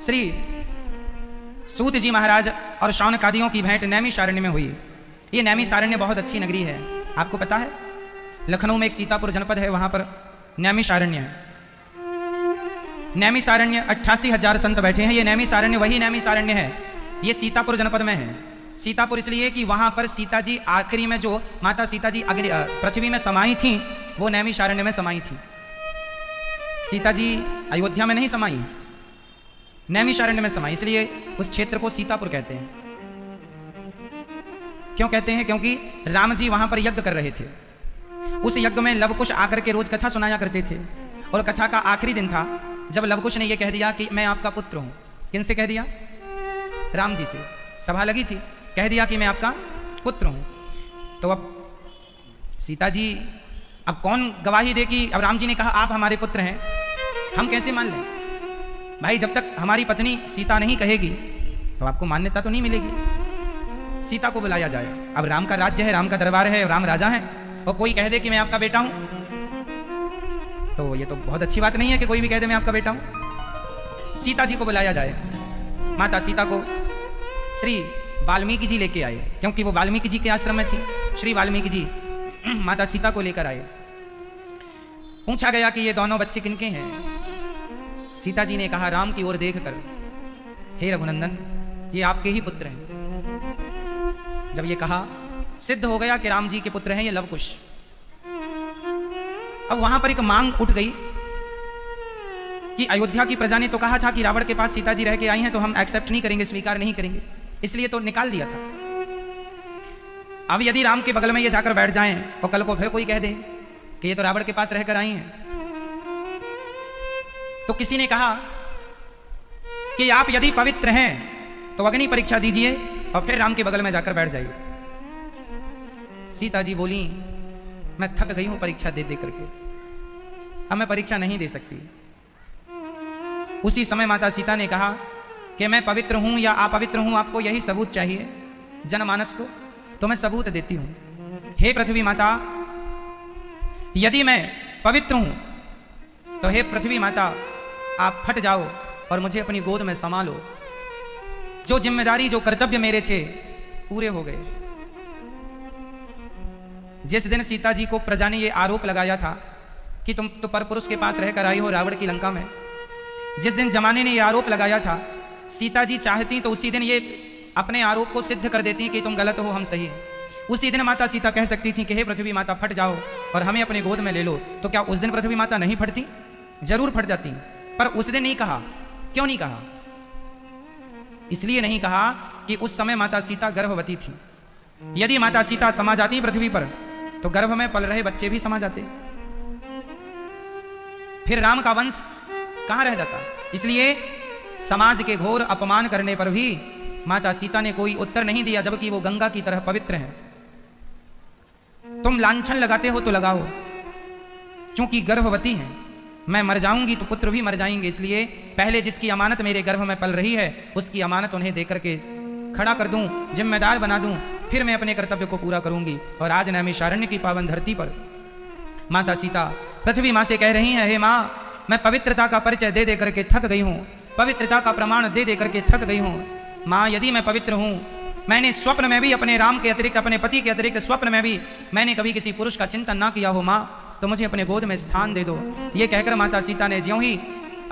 श्री सूत जी महाराज और शौनकादियों की भेंट नैमिषारण्य में हुई। ये नैमिषारण्य बहुत अच्छी नगरी है, आपको पता है। लखनऊ में एक सीतापुर जनपद है, वहां पर नैमिषारण्य है। नैमिषारण्य 88,000 संत बैठे हैं। ये नैमिषारण्य वही नैमिषारण्य है, ये सीतापुर जनपद में है। सीतापुर इसलिए कि वहां पर सीता जी आखिरी में जो माता सीता जी पृथ्वी में समाई थी, वो नैमिषारण्य में समाई थी। सीता जी अयोध्या में नहीं समाई, नैमिषारण्य में समाई, इसलिए उस क्षेत्र को सीतापुर कहते हैं। क्यों कहते हैं? क्योंकि राम जी वहां पर यज्ञ कर रहे थे। उस यज्ञ में लवकुश आकर के रोज कथा सुनाया करते थे, और कथा का आखिरी दिन था जब लवकुश ने यह कह दिया कि मैं आपका पुत्र हूं। किनसे कह दिया? राम जी से। सभा लगी थी, कह दिया कि मैं आपका पुत्र हूं। तो अब सीता जी, अब कौन गवाही दे कि अब राम जी ने कहा आप हमारे पुत्र हैं, हम कैसे मान लें? भाई, जब तक हमारी पत्नी सीता नहीं कहेगी तो आपको मान्यता तो नहीं मिलेगी। सीता को बुलाया जाए। अब राम का राज्य है, राम का दरबार है, राम राजा है, और कोई कह दे कि मैं आपका बेटा हूं, तो ये तो बहुत अच्छी बात नहीं है कि कोई भी कह दे मैं आपका बेटा हूं। सीता जी को बुलाया जाए। माता सीता को श्री वाल्मीकि जी लेके आए, क्योंकि वो वाल्मीकि जी के आश्रम में थी। श्री वाल्मीकि जी माता सीता को लेकर आए। पूछा गया कि ये दोनों बच्चे किनके हैं? सीता जी ने कहा राम की ओर देखकर, हे रघुनंदन, ये आपके ही पुत्र हैं। जब ये कहा, सिद्ध हो गया कि राम जी के पुत्र हैं ये लवकुश। अब वहां पर एक मांग उठ गई कि अयोध्या की प्रजा ने तो कहा था कि रावण के पास सीता जी रह के आई हैं, तो हम एक्सेप्ट नहीं करेंगे, स्वीकार नहीं करेंगे, इसलिए तो निकाल दिया था। अब यदि राम के बगल में ये जाकर बैठ जाएं और कल को फिर कोई कह दे कि ये तो रावण के पास रहकर आई हैं, तो किसी ने कहा कि आप यदि पवित्र हैं तो अग्नि परीक्षा दीजिए और फिर राम के बगल में जाकर बैठ जाइए। सीता जी बोली, मैं थक गई हूं परीक्षा दे दे करके, अब मैं परीक्षा नहीं दे सकती। उसी समय माता सीता ने कहा कि मैं पवित्र हूं या अपवित्र हूं, आपको यही सबूत चाहिए जनमानस को, तो मैं सबूत देती हूं। हे पृथ्वी माता, यदि मैं पवित्र हूं तो हे पृथ्वी माता, आप फट जाओ और मुझे अपनी गोद में समा लो। जो जिम्मेदारी, जो कर्तव्य मेरे थे, पूरे हो गए। जिस दिन सीता जी को प्रजा ने यह आरोप लगाया था कि तुम तो परपुरुष के पास रहकर आई हो रावण की लंका में, जिस दिन जमाने ने यह आरोप लगाया था, सीता जी चाहती तो उसी दिन ये अपने आरोप को सिद्ध कर देती कि तुम गलत हो, हम सही हैं। उसी दिन माता सीता कह सकती थी कि हे पृथ्वी माता, फट जाओ और हमें अपने गोद में ले लो। तो क्या उस दिन पृथ्वी माता नहीं फटती? जरूर फट जाती, पर उस दिन नहीं कहा। क्यों नहीं कहा? इसलिए नहीं कहा कि उस समय माता सीता गर्भवती थी। यदि माता सीता समा जाती पृथ्वी पर तो गर्भ में पल रहे बच्चे भी समा जाते, फिर राम का वंश कहां रह जाता। इसलिए समाज के घोर अपमान करने पर भी माता सीता ने कोई उत्तर नहीं दिया, जबकि वो गंगा की तरह पवित्र हैं। तुम लांछन लगाते हो तो लगाओ, चूंकि गर्भवती हैं, मैं मर जाऊंगी तो पुत्र भी मर जाएंगे, इसलिए पहले जिसकी अमानत मेरे गर्भ में पल रही है उसकी अमानत उन्हें देकर के खड़ा कर दूं, जिम्मेदार बना दूं, फिर मैं अपने कर्तव्य को पूरा करूंगी। और आज नैमिषारण्य की पावन धरती पर माता सीता पृथ्वी मां से कह रही हैं, हे मां, मैं पवित्रता का परिचय दे दे करके थक गई हूं, पवित्रता का प्रमाण दे दे करके थक गई हूं। मां, यदि मैं पवित्र हूं, मैंने स्वप्न में भी अपने राम के अतिरिक्त, अपने पति के अतिरिक्त स्वप्न में भी मैंने कभी किसी पुरुष का चिंतन ना किया हो, मां, तो मुझे अपने गोद में स्थान दे दो। ये कहकर माता सीता ने ज्यों ही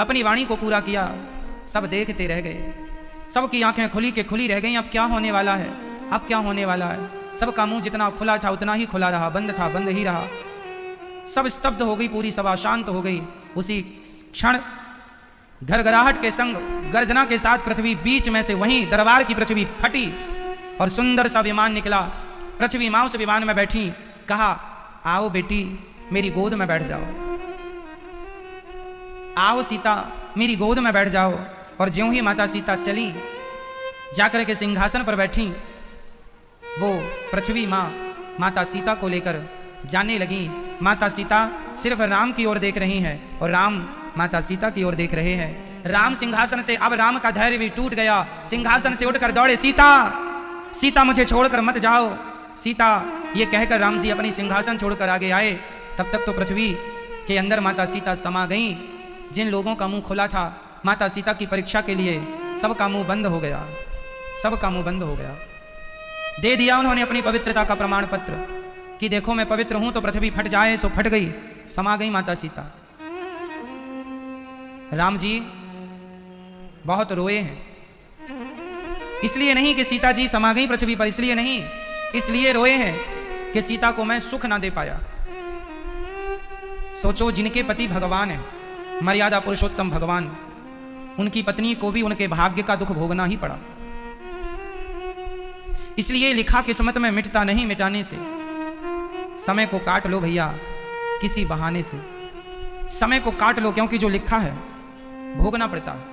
अपनी वाणी को पूरा किया, सब देखते रह गए, सबकी आंखें खुली के खुली रह गई। अब क्या होने वाला है? अब क्या होने वाला है? सबका मुंह जितना खुला था उतना ही खुला रहा, बंद था बंद ही रहा। सब स्तब्ध हो गई, पूरी सभा शांत हो गई। उसी क्षण घरघराहट के संग, गर्जना के साथ पृथ्वी बीच में से, वहीं दरबार की पृथ्वी फटी और सुंदर सा विमान निकला। पृथ्वी मां उस विमान में बैठी, कहा, आओ बेटी, मेरी गोद में बैठ जाओ, आओ सीता, मेरी गोद में बैठ जाओ। और ज्यों ही माता सीता चली, जाकर के सिंहासन पर बैठी, वो पृथ्वी मां माता सीता को लेकर जाने लगी। माता सीता सिर्फ राम की ओर देख रही हैं और राम माता सीता की ओर देख रहे हैं। राम सिंहासन से, अब राम का धैर्य भी टूट गया, सिंहासन से उठकर दौड़े, सीता, सीता, मुझे छोड़कर मत जाओ, सीता, ये कहकर राम जी अपनी सिंहासन छोड़कर आगे आए। तब तक तो पृथ्वी के अंदर माता सीता समा गईं। जिन लोगों का मुंह खुला था माता सीता की परीक्षा के लिए सबका मुंह बंद हो गया, सबका मुंह बंद हो गया। दे दिया उन्होंने अपनी पवित्रता का प्रमाण पत्र कि देखो मैं पवित्र हूं, तो पृथ्वी फट जाए सो फट गई, समा गई माता सीता। राम जी बहुत रोए हैं, इसलिए नहीं कि सीता जी समा गई पृथ्वी पर, इसलिए नहीं, इसलिए रोए हैं कि सीता को मैं सुख ना दे पाया। सोचो, जिनके पति भगवान है, मर्यादा पुरुषोत्तम भगवान, उनकी पत्नी को भी उनके भाग्य का दुख भोगना ही पड़ा। इसलिए लिखा किस्मत में मिटता नहीं मिटाने से, समय को काट लो भैया किसी बहाने से, समय को काट लो, क्योंकि जो लिखा है भोगना पड़ता है।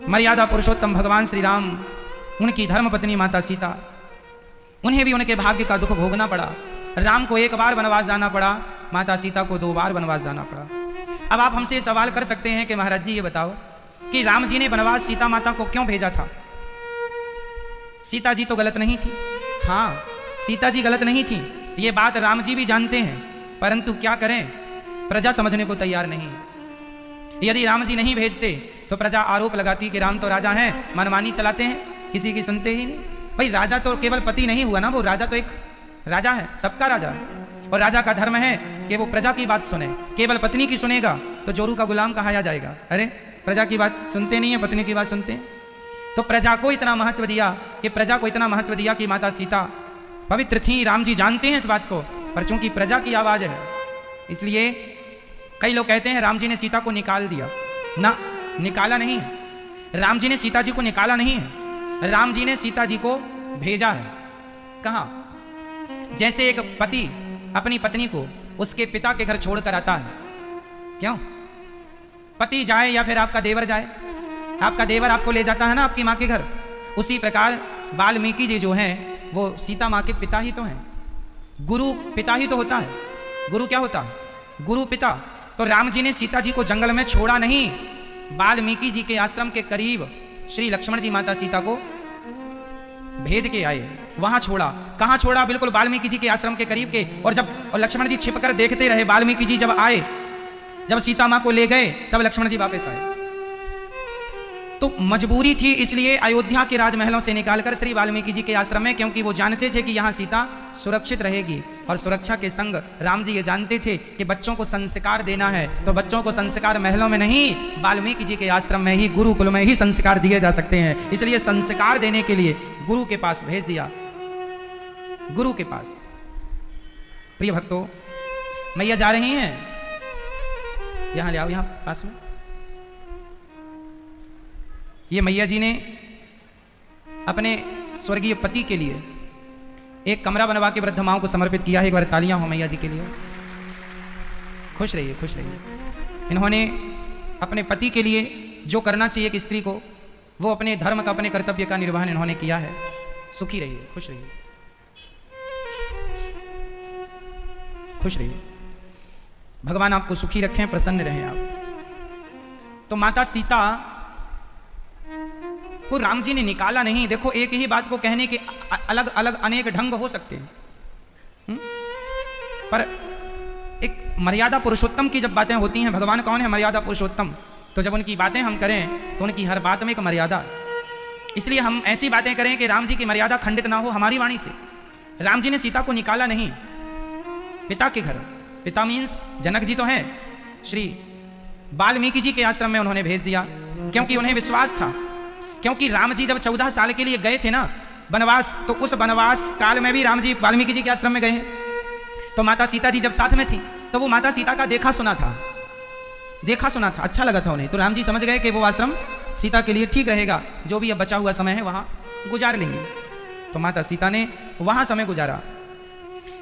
मर्यादा पुरुषोत्तम भगवान श्री राम, उनकी धर्म पत्नी माता सीता, उन्हें भी उनके भाग्य का दुख भोगना पड़ा। राम को एक बार वनवास जाना पड़ा, माता सीता को 2 बार वनवास जाना पड़ा। अब आप हमसे सवाल कर सकते हैं कि महाराज जी ये बताओ कि राम जी ने वनवास सीता माता को क्यों भेजा था? सीता जी तो गलत नहीं थी, हाँ सीता जी गलत नहीं थी, ये बात राम जी भी जानते हैं, परंतु क्या करें, प्रजा समझने को तैयार नहीं है। यदि राम जी नहीं भेजते तो प्रजा आरोप लगाती कि राम तो राजा हैं, मनमानी चलाते हैं, किसी की सुनते ही नहीं। भाई राजा तो केवल पति नहीं हुआ ना, वो राजा तो एक राजा है, सबका राजा है, और राजा का धर्म है कि वो प्रजा की बात सुने। केवल पत्नी की सुनेगा तो जोरू का गुलाम कहाया जाएगा। अरे प्रजा की बात सुनते नहीं है, पत्नी की बात सुनते हैं। तो प्रजा को इतना महत्व दिया कि प्रजा को इतना महत्व दिया कि माता सीता पवित्र थी। राम जी जानते हैं इस बात को, पर चूंकि प्रजा की आवाज है, इसलिए कई लोग कहते हैं राम जी ने सीता को निकाल दिया। ना, निकाला नहीं है, राम जी ने सीता जी को निकाला नहीं है, राम जी ने सीता जी को भेजा है। कहाँ? जैसे एक पति अपनी पत्नी को उसके पिता के घर छोड़कर आता है, क्यों? पति जाए या फिर आपका देवर जाए, आपका देवर आपको ले जाता है ना आपकी माँ के घर, उसी प्रकार वाल्मीकि जी जो हैं वो सीता माँ के पिता ही तो हैं, गुरु पिता ही तो होता है। गुरु क्या होता है? गुरु पिता। तो राम जी ने सीता जी को जंगल में छोड़ा नहीं, वाल्मीकि जी के आश्रम के करीब श्री लक्ष्मण जी माता सीता को भेज के आए, वहां छोड़ा। कहां छोड़ा? बिल्कुल वाल्मीकि जी के आश्रम के करीब के। और जब लक्ष्मण जी छिपकर देखते रहे, वाल्मीकि जी जब आए, जब सीता मां को ले गए, तब लक्ष्मण जी वापस आए। तो मजबूरी थी, इसलिए अयोध्या के राजमहलों से निकालकर श्री वाल्मीकि जी के आश्रम में, क्योंकि वो जानते थे कि यहाँ सीता सुरक्षित रहेगी। और सुरक्षा के संग राम जी ये जानते थे कि बच्चों को संस्कार देना है, तो बच्चों को संस्कार महलों में नहीं, वाल्मीकि जी के आश्रम में ही, गुरुकुल में ही संस्कार दिए जा सकते हैं। इसलिए संस्कार देने के लिए गुरु के पास भेज दिया, गुरु के पास। प्रिय भक्तों, मैया जा रही हैं, यहां ले आओ, यहां पास में। ये मैया जी ने अपने स्वर्गीय पति के लिए एक कमरा बनवा के वृद्ध माओं को समर्पित किया है। एक बार तालियां हो मैया जी के लिए। खुश रहिए, खुश रहिए। इन्होंने अपने पति के लिए जो करना चाहिए कि स्त्री को, वो अपने धर्म का, अपने कर्तव्य का निर्वहन इन्होंने किया है। सुखी रहिए, खुश रहिए, खुश रहिए। भगवान आपको सुखी रखें, प्रसन्न रहें आप। तो माता सीता को राम जी ने निकाला नहीं। देखो, एक ही बात को कहने के अलग अलग अनेक ढंग हो सकते हैं, पर एक मर्यादा पुरुषोत्तम की जब बातें होती हैं, भगवान कौन है? मर्यादा पुरुषोत्तम। तो जब उनकी बातें हम करें तो उनकी हर बात में एक मर्यादा। इसलिए हम ऐसी बातें करें कि राम जी की मर्यादा खंडित ना हो हमारी वाणी से। राम जी ने सीता को निकाला नहीं, पिता के घर, पिता मीन्स जनक जी तो हैं, श्री वाल्मीकि जी के आश्रम में उन्होंने भेज दिया, क्योंकि उन्हें विश्वास था। क्योंकि राम जी जब 14 साल के लिए गए थे ना वनवास, तो उस वनवास काल में भी राम जी वाल्मीकि जी के आश्रम में गए हैं। तो माता सीता जी जब साथ में थी, तो वो माता सीता का देखा सुना था, देखा सुना था, अच्छा लगा था उन्हें। तो राम जी समझ गए कि वो आश्रम सीता के लिए ठीक रहेगा, जो भी अब बचा हुआ समय है वहाँ गुजार लेंगे। तो माता सीता ने वहाँ समय गुजारा।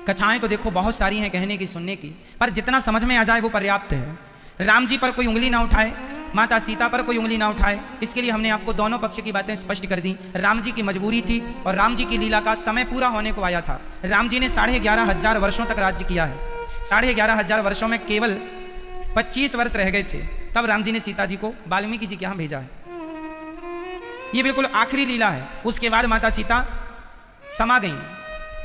कथाएं तो देखो बहुत सारी हैं कहने की, सुनने की, पर जितना समझ में आ जाए वो पर्याप्त है। राम जी पर कोई उंगली ना उठाए, माता सीता पर कोई उंगली ना उठाए, इसके लिए हमने आपको दोनों पक्ष की बातें स्पष्ट कर दी। राम जी की मजबूरी थी और राम जी की लीला का समय पूरा होने को आया था। राम जी ने 11,500 वर्षों तक राज्य किया है। 11,500 वर्षों में केवल 25 वर्ष रह गए थे, तब राम जी ने सीता जी को वाल्मीकि जी के यहाँ भेजा है। ये बिल्कुल आखिरी लीला है। उसके बाद माता सीता समा गई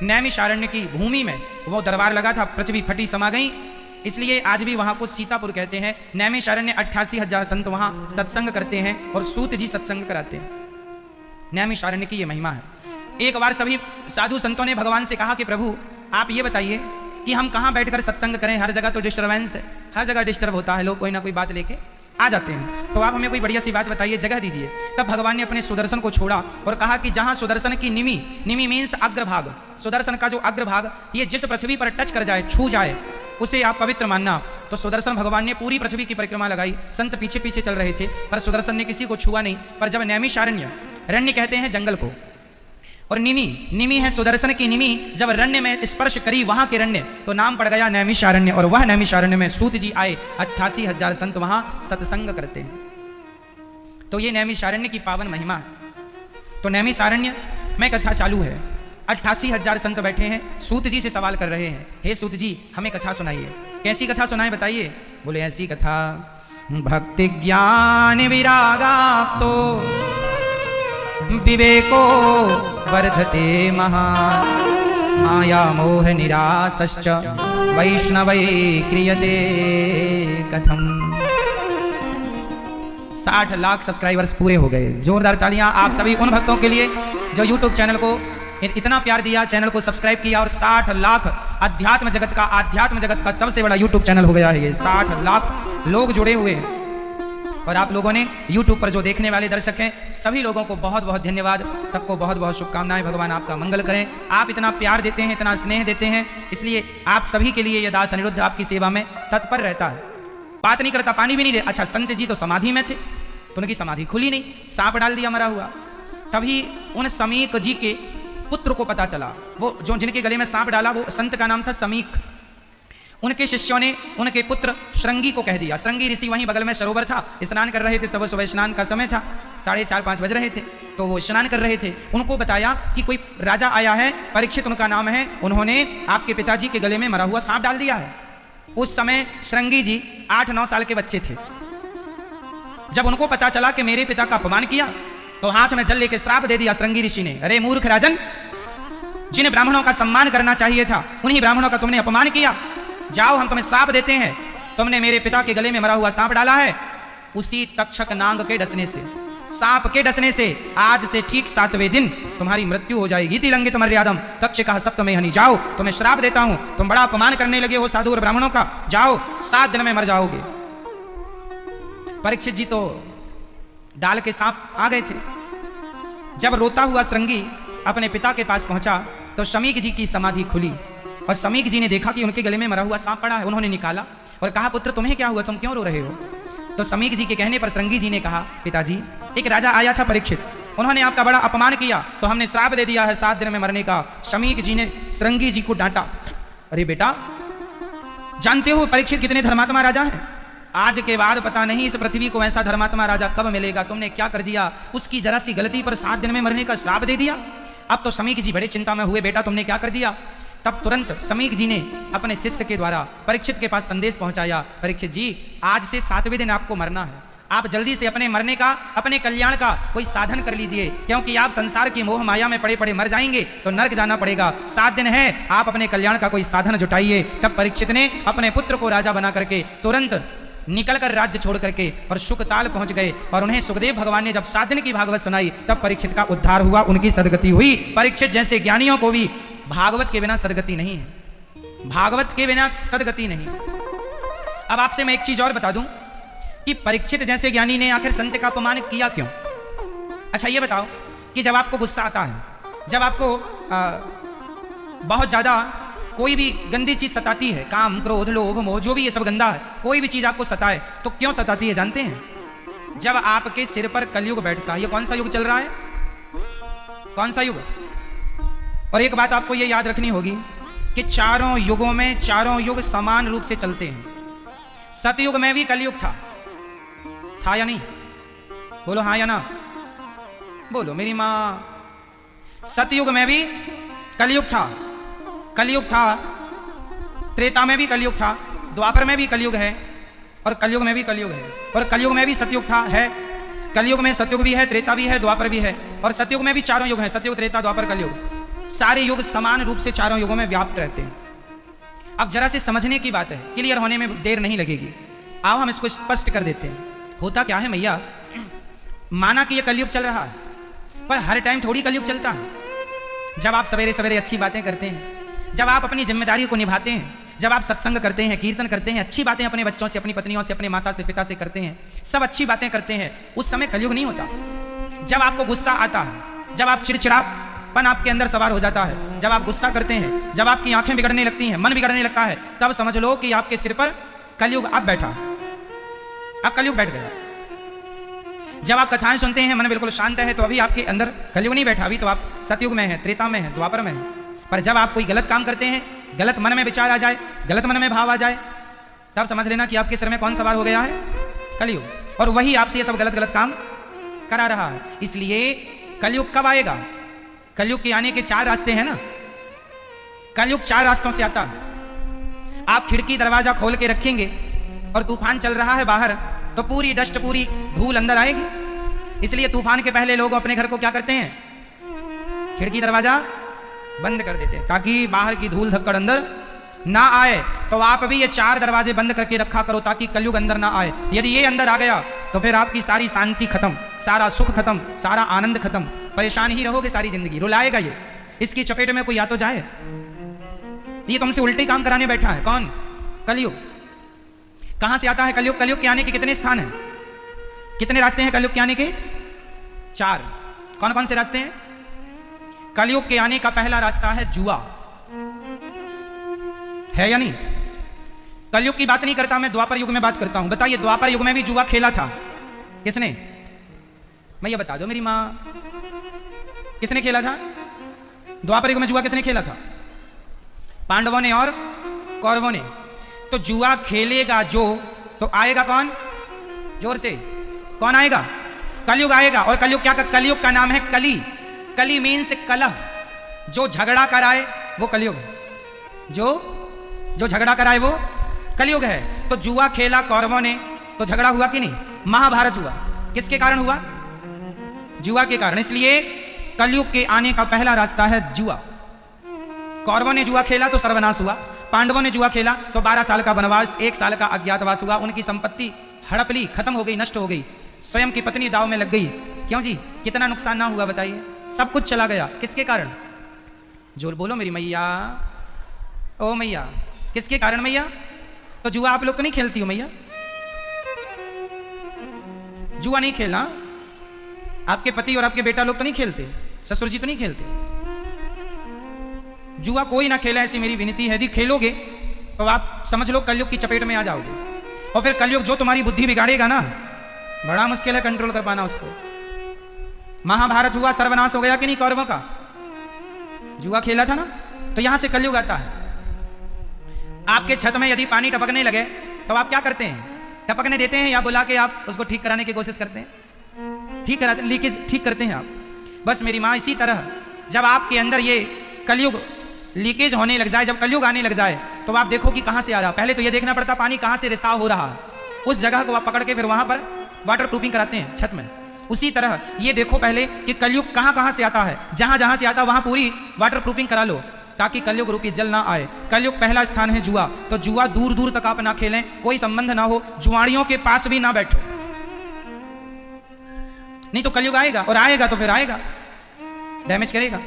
नैमिषारण्य की भूमि में, वो दरबार लगा था, पृथ्वी फटी, समा गई। इसलिए आज भी वहाँ को सीतापुर कहते हैं। नैमिषारण्य 88,000 संत वहाँ सत्संग करते हैं और सूत जी सत्संग कराते हैं। नैमिषारण्य की ये महिमा है। एक बार सभी साधु संतों ने भगवान से कहा कि प्रभु आप ये बताइए कि हम कहाँ बैठकर सत्संग करें, हर जगह तो डिस्टर्बेंस है, हर जगह डिस्टर्ब होता है, लोग कोई ना कोई बात लेके आ जाते हैं, तो आप हमें कोई बढ़िया सी बात बताइए, जगह दीजिए। तब भगवान ने अपने सुदर्शन को छोड़ा और कहा कि जहाँ सुदर्शन की निमी मीन्स अग्रभाग, सुदर्शन का जो अग्रभाग ये जिस पृथ्वी पर टच कर जाए, छू जाए, उसे आप पवित्र मानना। तो सुदर्शन भगवान ने पूरी पृथ्वी की परिक्रमा लगाई। संत पीछे पीछे चल रहे थे पर सुदर्शन ने किसी को छुआ नहीं। पर जब नैमिषारण्य, रण्य कहते हैं जंगल को, और निमी है सुदर्शन की निमी, जब रण्य में स्पर्श करी वहां के रण्य, तो नाम पड़ गया नैमिषारण्य। और वह नैमिषारण्य में सूत जी आए, 88,000 संत वहां सत्संग करते हैं। तो ये नैमिषारण्य की पावन महिमा है। तो नैमिषारण्य में कथा चालू है, 88,000 संत बैठे हैं, सूत जी से सवाल कर रहे हैं, हे सूत जी हमें कथा सुनाइए। कैसी कथा सुनाए बताइए? बोले ऐसी कथा, भक्ति ज्ञान विरागाप्तो विवेको वर्धते महान, माया मोह निरासश्च वैष्णवै क्रियते कथम। 60 लाख सब्सक्राइबर्स पूरे हो गए। जोरदार तालियां आप सभी उन भक्तों के लिए जो यूट्यूब चैनल को इतना प्यार दिया, चैनल को सब्सक्राइब किया, और 60 लाख आध्यात्म जगत का सबसे बड़ा यूट्यूब चैनल हो गया है ये। 60 लाख लोग जुड़े हुए हैं। और आप लोगों ने यूट्यूब पर जो देखने वाले दर्शक हैं, सभी लोगों को बहुत बहुत धन्यवाद, सबको बहुत बहुत शुभकामनाएं। भगवान आपका मंगल करें। आप इतना प्यार देते हैं, इतना स्नेह देते हैं, इसलिए आप सभी के लिए ये दास अनिरुद्ध आपकी सेवा में तत्पर रहता है। बात नहीं करता, पानी भी नहीं दे। अच्छा, संत जी तो समाधि में थे, तो उनकी समाधि खुली नहीं, सांप डाल दिया मरा हुआ। तभी उन समीक जी के पुत्र को पता चला, वो जो जिनके गले में सांप डाला वो संत का नाम था समीक। उनके शिष्यों ने उनके पुत्र श्रृंगी को कह दिया। श्रृंगी ऋषि वहीं बगल में सरोवर था, स्नान कर रहे थे, सुबह सुबह स्नान का समय था, 4:30-5 बज रहे थे, तो वो स्नान कर रहे थे। उनको बताया कि कोई राजा आया है, परीक्षित उनका नाम है, उन्होंने आपके पिताजी के गले में मरा हुआ सांप डाल दिया है। उस समय श्रृंगी जी 8-9 साल के बच्चे थे। जब उनको पता चला कि मेरे पिता का अपमान किया, तो हाथ में जल लेके श्राप दे दिया श्रृंगी ऋषि ने। अरे मूर्ख राजन, जिन ब्राह्मणों का सम्मान करना चाहिए था, उन्हीं ब्राह्मणों का तुमने अपमान किया। जाओ, हम तुम्हें श्राप देते हैं, तुमने मेरे पिता के गले में मरा हुआ सांप डाला है। उसी तक्षक नाग के डसने से, सांप के डसने से आज से ठीक 7वें दिन तुम्हारी मृत्यु हो जाएगी। तिलंगित मर्यादम तक्षक सप्तमे हनि। जाओ, तुम्हें श्राप देता हूं, तुम बड़ा अपमान करने लगे हो साधु और ब्राह्मणों का, जाओ 7 दिन में मर जाओगे। परीक्षित जी तो डाल के सांप आ गए थे। जब रोता हुआ श्रृंगी अपने पिता के पास पहुंचा, तो समीक जी की समाधि खुली और समीक जी ने देखा कि उनके गले में मरा हुआ सांप पड़ा है। उन्होंने निकाला और कहा, पुत्र तुम्हें क्या हुआ, तुम क्यों रो रहे हो? तो समीक जी के कहने पर श्रृंगी जी ने कहा, पिताजी एक राजा आया था परीक्षित, उन्होंने आपका बड़ा अपमान किया, तो हमने श्राप दे दिया है 7 दिन में मरने का। समीक जी ने श्रृंगी जी को डांटा। अरे बेटा, जानते हो परीक्षित कितने धर्मात्मा राजा हैं? आज के बाद पता नहीं इस पृथ्वी को ऐसा धर्मात्मा राजा कब मिलेगा। तुमने क्या कर दिया, उसकी जरा सी गलती पर 7 दिन में मरने का श्राप दे दिया। अब तो समीक जी बड़े चिंता में हुए, बेटा तुमने क्या कर दिया? तब तुरंत समीक जी ने अपने शिष्य के द्वारा परीक्षित के पास संदेश पहुंचाया, परीक्षित जी आज से 7वें दिन आपको मरना है, आप जल्दी से अपने मरने का, अपने कल्याण का कोई साधन कर लीजिए, क्योंकि आप संसार की मोह माया में पड़े पड़े मर जाएंगे तो नरक जाना पड़ेगा। 7 दिन है, आप अपने कल्याण का कोई साधन जुटाइए। तब परीक्षित ने अपने पुत्र को राजा बना करके तुरंत निकलकर राज्य छोड़ करके और शुकताल पहुंच गए। और उन्हें सुखदेव भगवान ने जब 7 दिन की भागवत सुनाई, तब परीक्षित का उद्धार हुआ, उनकी सदगति हुई। परीक्षित जैसे ज्ञानियों को भी भागवत के बिना सदगति नहीं है, भागवत के बिना सदगति नहीं। अब आपसे मैं एक चीज और बता दूं कि परीक्षित जैसे ज्ञानी ने आखिर संत का अपमान किया क्यों? अच्छा ये बताओ कि जब आपको गुस्सा आता है, जब आपको बहुत ज्यादा कोई भी गंदी चीज सताती है, काम क्रोध लोभ मोह जो भी ये सब गंदा है, कोई भी चीज आपको सताए तो क्यों सताती है जानते हैं? जब आपके सिर पर कलयुग बैठता है। ये कौन सा युग चल रहा है? कौन सा युग? और एक बात आपको ये याद रखनी होगी कि चारों युगों में चारों युग समान रूप से चलते हैं। सतयुग में भी कलयुग था या नहीं? बोलो हाँ या ना, बोलो मेरी माँ। सतयुग में भी कलयुग था, त्रेता में भी कलयुग था, द्वापर में भी कलयुग है, और कलयुग में भी कलयुग है, और कलयुग में भी सतयुग है। कलयुग में सतयुग भी है, त्रेता भी है, द्वापर भी है, और सतयुग में भी चारों युग हैं, सतयुग त्रेता द्वापर कलयुग। सारे युग समान रूप से चारों युगों में व्याप्त रहते हैं। अब जरा से समझने की बात है, क्लियर होने में देर नहीं लगेगी। आओ हम इसको स्पष्ट कर देते हैं। होता क्या है मैया, माना कि ये कलयुग चल रहा है, पर हर टाइम थोड़ी कलयुग चलता है। जब आप सवेरे सवेरे अच्छी बातें करते हैं, जब आप अपनी जिम्मेदारी को निभाते हैं, जब आप सत्संग करते हैं, कीर्तन करते हैं, अच्छी बातें अपने बच्चों से, अपनी पत्नियों से, अपने माता से, पिता से करते हैं, सब अच्छी बातें करते हैं, उस समय कलयुग नहीं होता। जब आपको गुस्सा आता है, जब आप चिड़चिड़ापन आपके अंदर सवार हो जाता है, जब आप गुस्सा करते हैं, जब आपकी आंखें बिगड़ने लगती हैं, मन बिगड़ने लगता है, तब समझ लो कि आपके सिर पर कलयुग अब बैठा, अब कलयुग बैठ गया। जब आप कथाएं सुनते हैं, मन बिल्कुल शांत है, तो अभी आपके अंदर कलयुग नहीं बैठा, अभी तो आप सतयुग में हैं, त्रेता में हैं, द्वापर में हैं। पर जब आप कोई गलत काम करते हैं, गलत मन में विचार आ जाए, गलत मन में भाव आ जाए, तब समझ लेना कि आपके सिर में कौन सवार हो गया है, कलयुग। और वही आपसे ये सब गलत गलत काम करा रहा है। इसलिए कलयुग कब आएगा? कलयुग के आने के 4 रास्ते हैं ना। कलयुग 4 रास्तों से आता है। आप खिड़की दरवाजा खोल के रखेंगे और तूफान चल रहा है बाहर, तो पूरी डस्ट, पूरी धूल अंदर आएगी। इसलिए तूफान के पहले लोग अपने घर को क्या करते हैं, खिड़की दरवाजा बंद कर देते हैं, ताकि बाहर की धूल धक्कड़ अंदर ना आए। तो आप भी ये 4 दरवाजे बंद करके रखा करो, ताकि कलयुग अंदर ना आए। यदि ये अंदर आ गया तो फिर आपकी सारी शांति खत्म, सारा सुख खत्म, सारा आनंद खत्म, परेशान ही रहोगे सारी जिंदगी, रुलाएगा ये। इसकी चपेट में कोई आ तो जाए। ये तुमसे उल्टे काम कराने बैठा है, कौन? कलयुग। कहां से आता है कलयुग? कलयुग के आने के कितने स्थान हैं, कितने रास्ते हैं कलयुग के आने के? 4। कौन कौन से रास्ते हैं? कलयुग के आने का पहला रास्ता है जुआ। है या नहीं? कलयुग की बात नहीं करता मैं, द्वापर युग में बात करता हूं। बताइए, द्वापर युग में भी जुआ खेला था किसने? मैं ये बता दो मेरी मां, किसने खेला था द्वापर युग में? जुआ किसने खेला था? पांडवों ने और कौरवों ने। तो जुआ खेलेगा जो, तो आएगा कौन? जोर से, कौन आएगा? कलयुग आएगा। और कलयुग क्या? कलयुग का नाम है कली। कली मीन्स कलह। जो झगड़ा कराए वो कलयुग है, जो झगड़ा कराए वो कलयुग है। तो जुआ खेला कौरवों ने, तो झगड़ा हुआ कि नहीं? महाभारत हुआ। किसके कारण हुआ? जुआ के कारण। इसलिए कलयुग के आने का पहला रास्ता है जुआ। कौरवों ने जुआ खेला तो सर्वनाश हुआ, पांडवों ने जुआ खेला तो 12 साल का वनवास, 1 साल का अज्ञातवास हुआ। उनकी संपत्ति हड़प ली, खत्म हो गई, नष्ट हो गई। स्वयं की पत्नी दाव में लग गई। क्यों जी? कितना नुकसान ना हुआ बताइए? सब कुछ चला गया। किसके कारण? जोर बोलो मेरी मैया, ओ मैया, किसके कारण मैया? तो जुआ आप लोग तो नहीं खेलती हो मैया? जुआ नहीं खेलना, आपके पति और आपके बेटा लोग तो नहीं खेलते, ससुर जी तो नहीं खेलते। जुआ कोई ना खेले, ऐसी मेरी विनती है। यदि खेलोगे तो आप समझ लो कलयुग की चपेट में आ जाओगे। और फिर कलयुग जो तुम्हारी बुद्धि बिगाड़ेगा ना, बड़ा मुश्किल है कंट्रोल कर पाना उसको। महाभारत हुआ, सर्वनाश हो गया कि नहीं कौरवों का? जुआ खेला था ना। तो यहां से कलयुग आता है। आपके छत में यदि पानी टपकने लगे तो आप क्या करते हैं? टपकने देते हैं या बुला के आप उसको ठीक कराने की कोशिश करते हैं? ठीक कराते, लीकेज ठीक करते हैं आप। बस मेरी माँ, इसी तरह जब आपके अंदर ये कलयुग लीकेज होने लग जाए, जब कलयुग आने लग जाए, तो आप देखो कि कहां से आ रहा। पहले तो ये देखना पड़ता पानी कहां से रिसाव हो रहा है, उस जगह को आप पकड़ के फिर वहां पर वाटर प्रूफिंग कराते हैं छत में। उसी तरह ये देखो पहले कि कलयुग कहां कहां से आता है, जहां जहां से आता है वहां पूरी वाटर प्रूफिंग करा लो, ताकि कलयुग रूपी जल ना आए। कलयुग पहला स्थान है जुआ। तो जुआ दूर दूर तक आप ना खेलें, कोई संबंध ना हो, जुआड़ियों के पास भी ना बैठो, नहीं तो कलयुग आएगा। और आएगा तो फिर आएगा, डैमेज करेगा।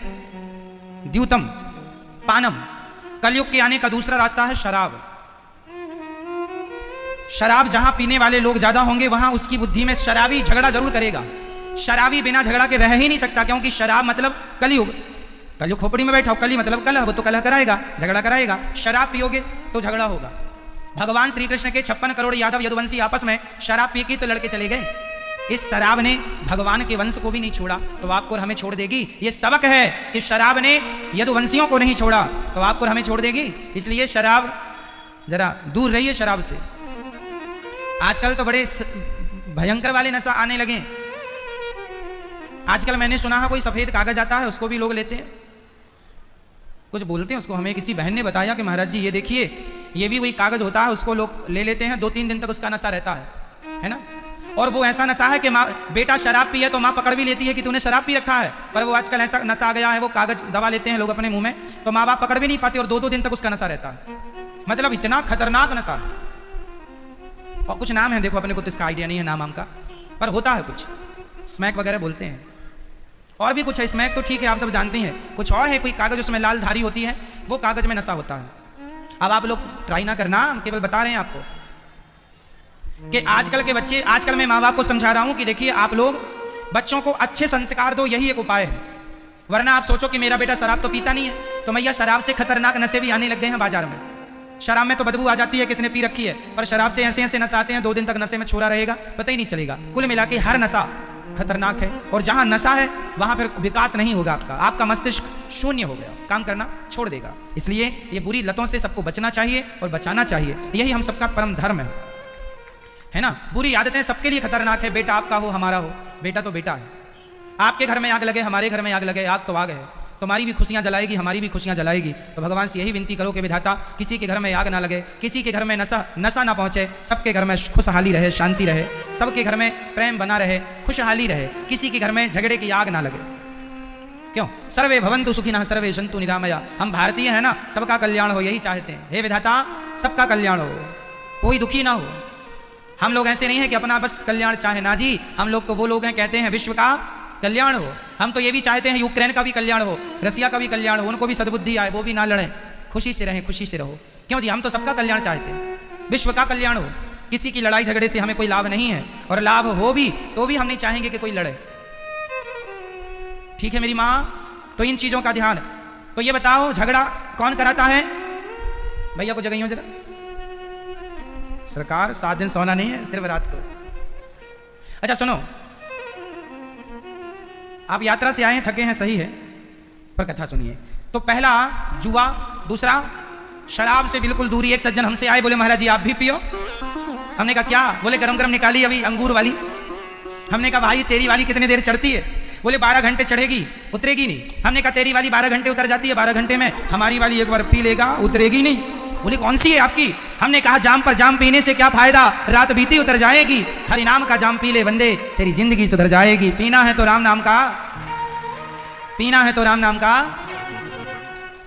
द्यूतम पानम, कलयुग के आने का दूसरा रास्ता है शराब। शराब जहां पीने वाले लोग ज्यादा होंगे, वहां उसकी बुद्धि में शराबी झगड़ा जरूर करेगा। शराबी बिना झगड़ा के रह ही नहीं सकता, क्योंकि शराब मतलब कलयुग। कलयुग खोपड़ी में बैठा हो, कली मतलब कलह, वो तो कलह कराएगा, झगड़ा कराएगा। शराब पियोगे तो झगड़ा होगा। भगवान श्री कृष्ण के 56 करोड़ यादव यदुवंशी आपस में शराब पी के तो लड़के चले गए। इस शराब ने भगवान के वंश को भी नहीं छोड़ा, तो आपको हमें छोड़ देगी। ये सबक है कि शराब ने यदुवंशियों को नहीं छोड़ा, तो आपको हमें छोड़ देगी। इसलिए शराब जरा दूर रहिए शराब से। आजकल तो बड़े भयंकर वाले नशा आने लगे। आजकल मैंने सुना है कोई सफेद कागज आता है, उसको भी लोग लेते हैं, कुछ बोलते हैं उसको। हमें किसी बहन ने बताया कि महाराज जी ये देखिए, ये भी वही कागज होता है, उसको लोग ले लेते हैं, 2-3 दिन तक उसका नशा रहता है ना। और वो ऐसा नशा है कि माँ, बेटा शराब पिए तो माँ पकड़ भी लेती है कि तूने शराब पी रखा है। पर वो आजकल ऐसा नशा आ गया है, वो कागज दबा लेते हैं लोग अपने मुंह में, तो माँ बाप पकड़ भी नहीं पाते और 2-2 दिन तक उसका नशा रहता है। मतलब इतना खतरनाक नशा। और कुछ नाम है, देखो अपने को तो इसका आइडिया नहीं है नाम का, पर होता है कुछ, स्मैक वगैरह बोलते हैं। और भी कुछ है, स्मैक तो ठीक है आप सब जानते हैं, कुछ और है, कोई कागज उसमें लाल धारी होती है, वो कागज में नशा होता है। अब आप लोग ट्राई ना करना, हम केवल बता रहे हैं आपको कि आजकल के बच्चे, आजकल मैं माँ बाप को समझा रहा हूं कि देखिए आप लोग बच्चों को अच्छे संस्कार दो, यही एक उपाय है। वरना आप सोचो कि मेरा बेटा शराब तो पीता नहीं है, तो मैया शराब से खतरनाक नशे भी आने लग गए हैं बाजार में। शराब में तो बदबू आ जाती है, किसने पी रखी है, पर शराब से ऐसे ऐसे नशा आते हैं, 2 दिन तक नशे में छोड़ा रहेगा, पता ही नहीं चलेगा। कुल मिला के हर नशा खतरनाक है, और जहां नशा है वहां फिर विकास नहीं होगा आपका, आपका मस्तिष्क शून्य हो गया, काम करना छोड़ देगा। इसलिए ये बुरी लतों से सबको बचना चाहिए और बचाना चाहिए, यही हम सबका परम धर्म है ना। बुरी आदतें सबके लिए खतरनाक है, बेटा आपका हो हमारा हो, बेटा तो बेटा है। आपके घर में आग लगे, हमारे घर में आग लगे, आग तो आग है, तुम्हारी भी खुशियां जलाएगी, हमारी भी खुशियां जलाएगी। तो भगवान से यही विनती करो कि विधाता किसी के घर में आग ना लगे, किसी के घर में नशा ना पहुंचे, सबके घर में खुशहाली रहे, शांति रहे, सबके घर में प्रेम बना रहे, खुशहाली रहे, किसी के घर में झगड़े की आग ना लगे। क्यों? सर्वे भवन्तु सुखिनः सर्वे सन्तु निरामया। हम भारतीय हैं ना, सबका कल्याण हो, यही चाहते हैं। हे विधाता सबका कल्याण हो, कोई दुखी ना हो। हम लोग ऐसे नहीं है कि अपना बस कल्याण चाहे, ना जी, हम लोग तो वो लोग हैं कहते हैं विश्व का कल्याण हो। हम तो ये भी चाहते हैं यूक्रेन का भी कल्याण हो, रसिया का भी कल्याण हो, उनको भी सद्बुद्धि आए, वो भी ना लड़ें, खुशी से रहें, खुशी से रहो। क्यों जी? हम तो सबका कल्याण चाहते हैं, विश्व का कल्याण हो। किसी की लड़ाई झगड़े से हमें कोई लाभ नहीं है, और लाभ हो भी तो भी हम नहीं चाहेंगे कि कोई लड़े। ठीक है मेरी माँ? तो इन चीजों का ध्यान। तो ये बताओ झगड़ा कौन कराता है? भैया को जगाइयो जरा। सरकार 7 दिन सोना नहीं है, सिर्फ रात को। अच्छा सुनो, आप यात्रा से आए हैं, थके हैं, सही है, पर कथा सुनिए। तो पहला जुआ, दूसरा शराब से बिल्कुल दूरी। एक सज्जन हमसे आए, बोले महाराज जी आप भी पियो। हमने कहा क्या? बोले गरम गरम निकाली अभी अंगूर वाली। हमने कहा भाई तेरी वाली कितनी देर चढ़ती है? बोले 12 घंटे चढ़ेगी, उतरेगी नहीं। हमने कहा तेरी वाली 12 घंटे उतर जाती है, 12 घंटे में हमारी वाली एक बार पी लेगा, उतरेगी नहीं। बोले कौन सी है आपकी? हमने कहा जाम पर जाम पीने से क्या फायदा, रात बीती उतर जाएगी। हरि नाम का जाम पी ले बंदे, तेरी जिंदगी सुधर जाएगी। पीना है तो राम नाम का, पीना है तो राम नाम का,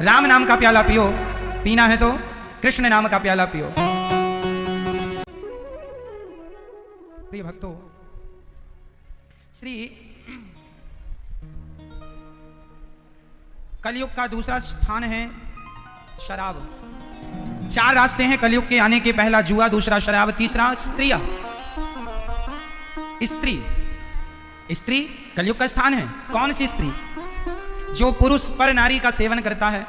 राम नाम का प्याला पियो, पीना है तो कृष्ण नाम का प्याला पियो। प्रिय भक्तों, श्री कलयुग का दूसरा स्थान है शराब। 4 रास्ते हैं कलयुग के आने के, पहला जुआ, दूसरा शराब, तीसरा स्त्रियां। स्त्री, स्त्री कलयुग का स्थान है। कौन सी स्त्री? जो पुरुष पर नारी का सेवन करता है,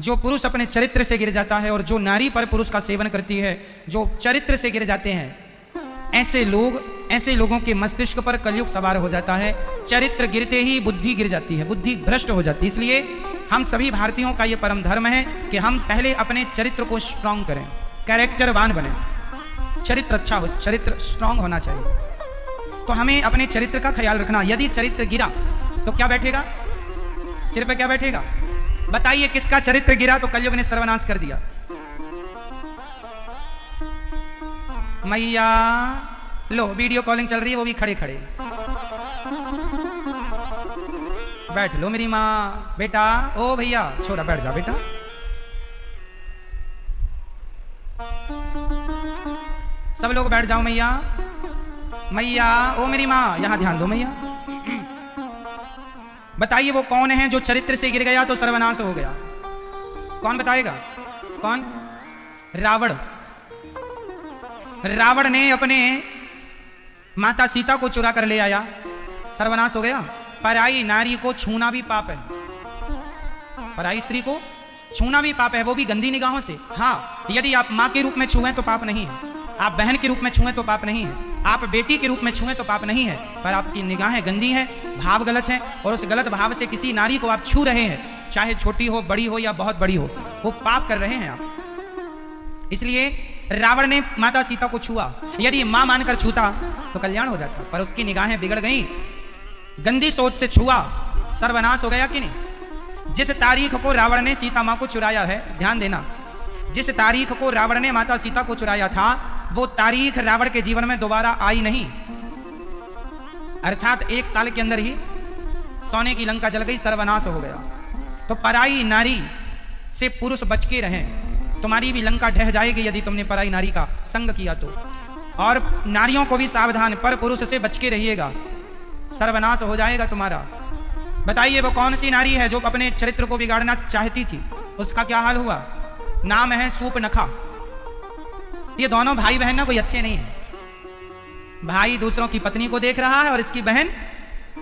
जो पुरुष अपने चरित्र से गिर जाता है, और जो नारी पर पुरुष का सेवन करती है, जो चरित्र से गिर जाते हैं, ऐसे लोगों के मस्तिष्क पर कलयुग सवार हो जाता है। चरित्र गिरते ही बुद्धि गिर जाती है, बुद्धि भ्रष्ट हो जाती है। इसलिए हम सभी भारतीयों का ये परम धर्म है कि हम पहले अपने चरित्र को स्ट्रांग करें, कैरेक्टरवान बने, चरित्र अच्छा हो, चरित्र स्ट्रांग होना चाहिए। तो हमें अपने चरित्र का ख्याल रखना। यदि चरित्र गिरा तो क्या बैठेगा सिर पे? क्या बैठेगा? बताइए किसका चरित्र गिरा तो कलयुग ने सर्वनाश कर दिया? मैया लो, वीडियो कॉलिंग चल रही है, वो भी खड़े खड़े। बैठ लो मेरी माँ। बेटा, ओ भैया छोरा बैठ जा बेटा। सब लोग बैठ जाओ मैया। मैया, ओ मेरी माँ, यहां ध्यान दो मैया। बताइए वो कौन है जो चरित्र से गिर गया तो सर्वनाश हो गया? कौन बताएगा? कौन? रावण। रावण ने अपने माता सीता को चुरा कर ले आया, सर्वनाश हो गया। पराई नारी को छूना भी पाप है, पराई स्त्री को छूना भी पाप है, वो भी गंदी निगाहों से। हाँ, यदि आप माँ के रूप में छुएं तो पाप नहीं है, आप बहन के रूप में छुएं तो पाप नहीं है, आप बेटी के रूप में छुएं तो पाप नहीं है, पर आपकी निगाहें गंदी हैं, भाव गलत है, और उस गलत भाव से किसी नारी को आप छू रहे हैं, चाहे छोटी हो, बड़ी हो या बहुत बड़ी हो, वो पाप कर रहे हैं आप। इसलिए रावण ने माता सीता को छुआ। यदि मां मानकर छूता तो कल्याण हो जाता, पर उसकी निगाहें बिगड़ गईं, गंदी सोच से छुआ, सर्वनाश हो गया कि नहीं? जिस तारीख को रावण ने सीता मां को चुराया है, ध्यान देना, जिस तारीख को रावण ने माता सीता को चुराया था, वो तारीख रावण के जीवन में दोबारा आई नहीं। अर्थात 1 साल के अंदर ही सोने की लंका जल गई, सर्वनाश हो गया। तो पराई नारी से पुरुष बच के रहें, तुम्हारी भी लंका ढह जाएगी यदि तुमने पराई नारी का संग किया तो। और नारियों को भी सावधान, पर पुरुष से बच के रहिएगा, सर्वनाश हो जाएगा तुम्हारा। बताइए वो कौन सी नारी है जो अपने चरित्र को बिगाड़ना चाहती थी, उसका क्या हाल हुआ? नाम है सूपनखा। ये दोनों भाई बहन ना कोई अच्छे नहीं है। भाई दूसरों की पत्नी को देख रहा है और इसकी बहन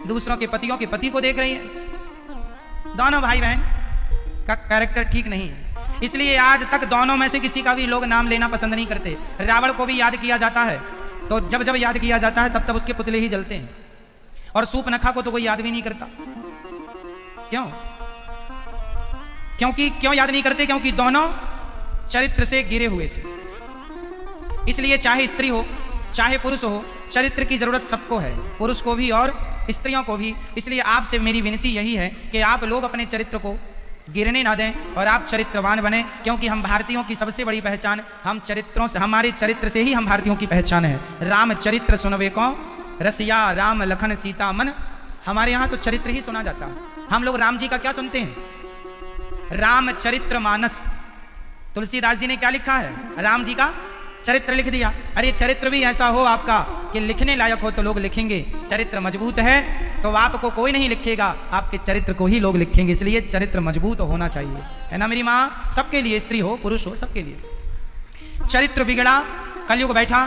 दूसरों के पतियों के पति को देख रही है। दोनों भाई बहन का कैरेक्टर ठीक नहीं है, इसलिए आज तक दोनों में से किसी का भी लोग नाम लेना पसंद नहीं करते। रावण को भी याद किया जाता है तो जब जब याद किया जाता है तब तब उसके पुतले ही जलते हैं, और सूपनखा को तो कोई याद भी नहीं करता। क्यों? क्यों याद नहीं करते? क्योंकि दोनों चरित्र से गिरे हुए थे। इसलिए चाहे स्त्री हो चाहे पुरुष हो, चरित्र की जरूरत सबको है, पुरुष को भी और स्त्रियों को भी। इसलिए आपसे मेरी विनती यही है कि आप लोग अपने चरित्र को गिरने ना दें और आप चरित्रवान बने, क्योंकि हम भारतीयों की सबसे बड़ी पहचान हम चरित्रों से, हमारे चरित्र से ही हम भारतीयों की पहचान है। राम चरित्र सुनवे को रसिया राम लखन सीता मन। हमारे यहाँ तो चरित्र ही सुना जाता है। हम लोग राम जी का क्या सुनते हैं? रामचरित्र मानस। तुलसीदास जी ने क्या लिखा है? राम जी का चरित्र लिख दिया। अरे चरित्र भी ऐसा हो आपका कि लिखने लायक हो तो लोग लिखेंगे। चरित्र मजबूत है तो आपको कोई नहीं लिखेगा, आपके चरित्र को ही लोग लिखेंगे। इसलिए चरित्र मजबूत होना चाहिए, है ना मेरी माँ? सबके लिए, स्त्री हो पुरुष हो सबके लिए। चरित्र बिगड़ा, कलयुग बैठा,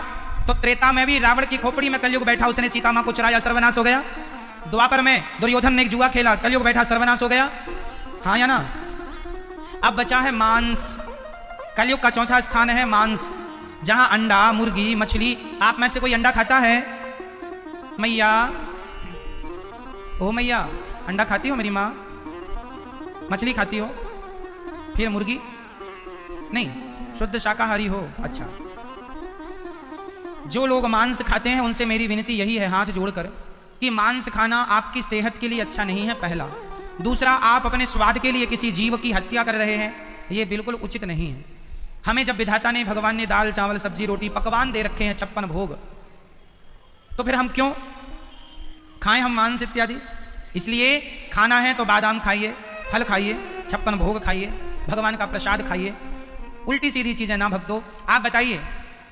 तो त्रेता में भी रावण की खोपड़ी में कलयुग बैठा, उसने सीता माँ को चुराया, सर्वनाश हो गया। द्वापर में दुर्योधन ने एक जुआ खेला, कलयुग बैठा, सर्वनाश हो गया। हाँ या ना? अब बचा है मांस। कलयुग का चौथा स्थान है मांस, जहां अंडा, मुर्गी, मछली। आप में से कोई अंडा खाता है? मैया, ओ मैया, अंडा खाती हो मेरी माँ? मछली खाती हो? फिर मुर्गी नहीं, शुद्ध शाकाहारी हो। अच्छा, जो लोग मांस खाते हैं उनसे मेरी विनती यही है हाथ जोड़कर कि मांस खाना आपकी सेहत के लिए अच्छा नहीं है, पहला। दूसरा, आप अपने स्वाद के लिए किसी जीव की हत्या कर रहे हैं, ये बिल्कुल उचित नहीं है। हमें जब विधाता ने, भगवान ने दाल चावल सब्जी रोटी पकवान दे रखे हैं 56 भोग, तो फिर हम क्यों खाएं हम मांस इत्यादि? इसलिए खाना है तो बादाम खाइए, फल खाइए, 56 भोग खाइए, भगवान का प्रसाद खाइए, उल्टी सीधी चीजें ना भक्तो। आप बताइए,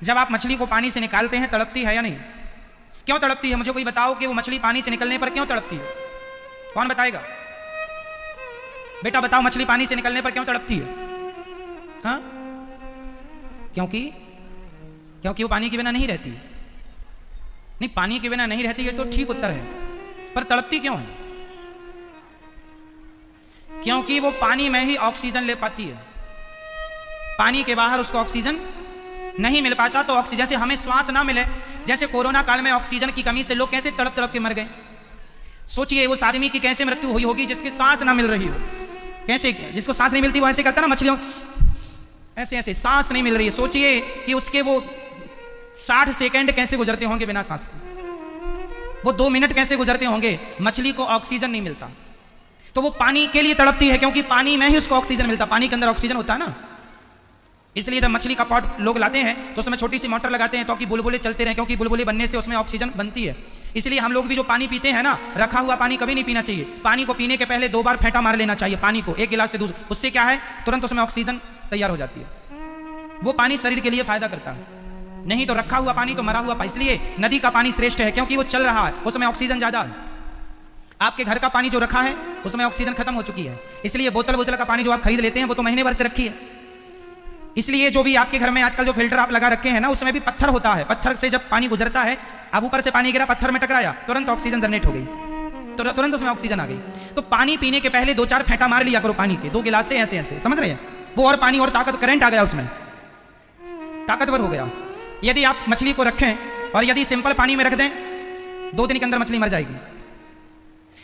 जब आप मछली को पानी से निकालते हैं तड़पती है या नहीं? क्यों तड़पती है? मुझे कोई बताओ कि वो मछली पानी से निकलने पर क्यों तड़पती है? कौन बताएगा? बेटा बताओ, मछली पानी से निकलने पर क्यों तड़पती है? हाँ? क्योंकि वो पानी के बिना नहीं रहती। नहीं, पानी के बिना नहीं रहती, ये तो ठीक उत्तर है, पर तड़पती क्यों है? क्योंकि वो पानी में ही ऑक्सीजन ले पाती है। पानी के बाहर उसको ऑक्सीजन नहीं मिल पाता, तो ऑक्सीजन से हमें श्वास ना मिले। जैसे कोरोना काल में ऑक्सीजन की कमी से लोग कैसे तड़प तड़प के मर गए। सोचिए उस आदमी की कैसे मृत्यु हुई होगी जिसकी सांस ना मिल रही हो। कैसे? जिसको सांस नहीं मिलती वो ऐसे करता ना, मछलियों ऐसे ऐसे सांस नहीं मिल रही है। सोचिए कि उसके वो 60 सेकंड कैसे गुजरते होंगे बिना सांस, वो 2 मिनट कैसे गुजरते होंगे। मछली को ऑक्सीजन नहीं मिलता, तो वो पानी के लिए तड़पती है, क्योंकि पानी में ही उसको ऑक्सीजन मिलता। पानी के अंदर ऑक्सीजन होता है ना, इसलिए जब मछली का पॉट लोग लाते हैं तो उसमें छोटी सी मोटर लगाते हैं ताकि बुलबुले चलते रहें, क्योंकि बुलबुले बनने से उसमें ऑक्सीजन बनती है। इसलिए हम लोग भी जो पानी पीते हैं ना, रखा हुआ पानी कभी नहीं पीना चाहिए। पानी को पीने के पहले 2 बार फेंटा मार लेना चाहिए पानी को, एक गिलास से दूसरे। उससे क्या है, तुरंत उसमें ऑक्सीजन तैयार हो जाती है। वो पानी शरीर के लिए फायदा करता है, नहीं तो रखा हुआ पानी तो मरा हुआ। इसलिए नदी का पानी श्रेष्ठ है, क्योंकि वो चल रहा है, उसमें ऑक्सीजन ज्यादा है। आपके घर का पानी जो रखा है उसमें ऑक्सीजन खत्म हो चुकी है। इसलिए बोतल का पानी जो आप खरीद लेते हैं वो तो महीने भर से रखी है। इसलिए जो भी आपके घर में आजकल जो फिल्टर आप लगा रखे हैं ना, उसमें भी पत्थर होता है। पत्थर से जब पानी गुजरता है, अब ऊपर से पानी गिरा, पत्थर में टकराया, तुरंत ऑक्सीजन जनरेट हो गई, तो तुरंत उसमें ऑक्सीजन आ गई। तो पानी पीने के पहले 2-4 फेंटा मार लिया करो पानी के, 2 गिलास से ऐसे ऐसे, समझ रहे हैं? वो और पानी और ताकत, करंट आ गया उसमें, ताकतवर हो गया। यदि आप मछली को रखें और यदि सिंपल पानी में रख दें, 2 दिन के अंदर मछली मर जाएगी।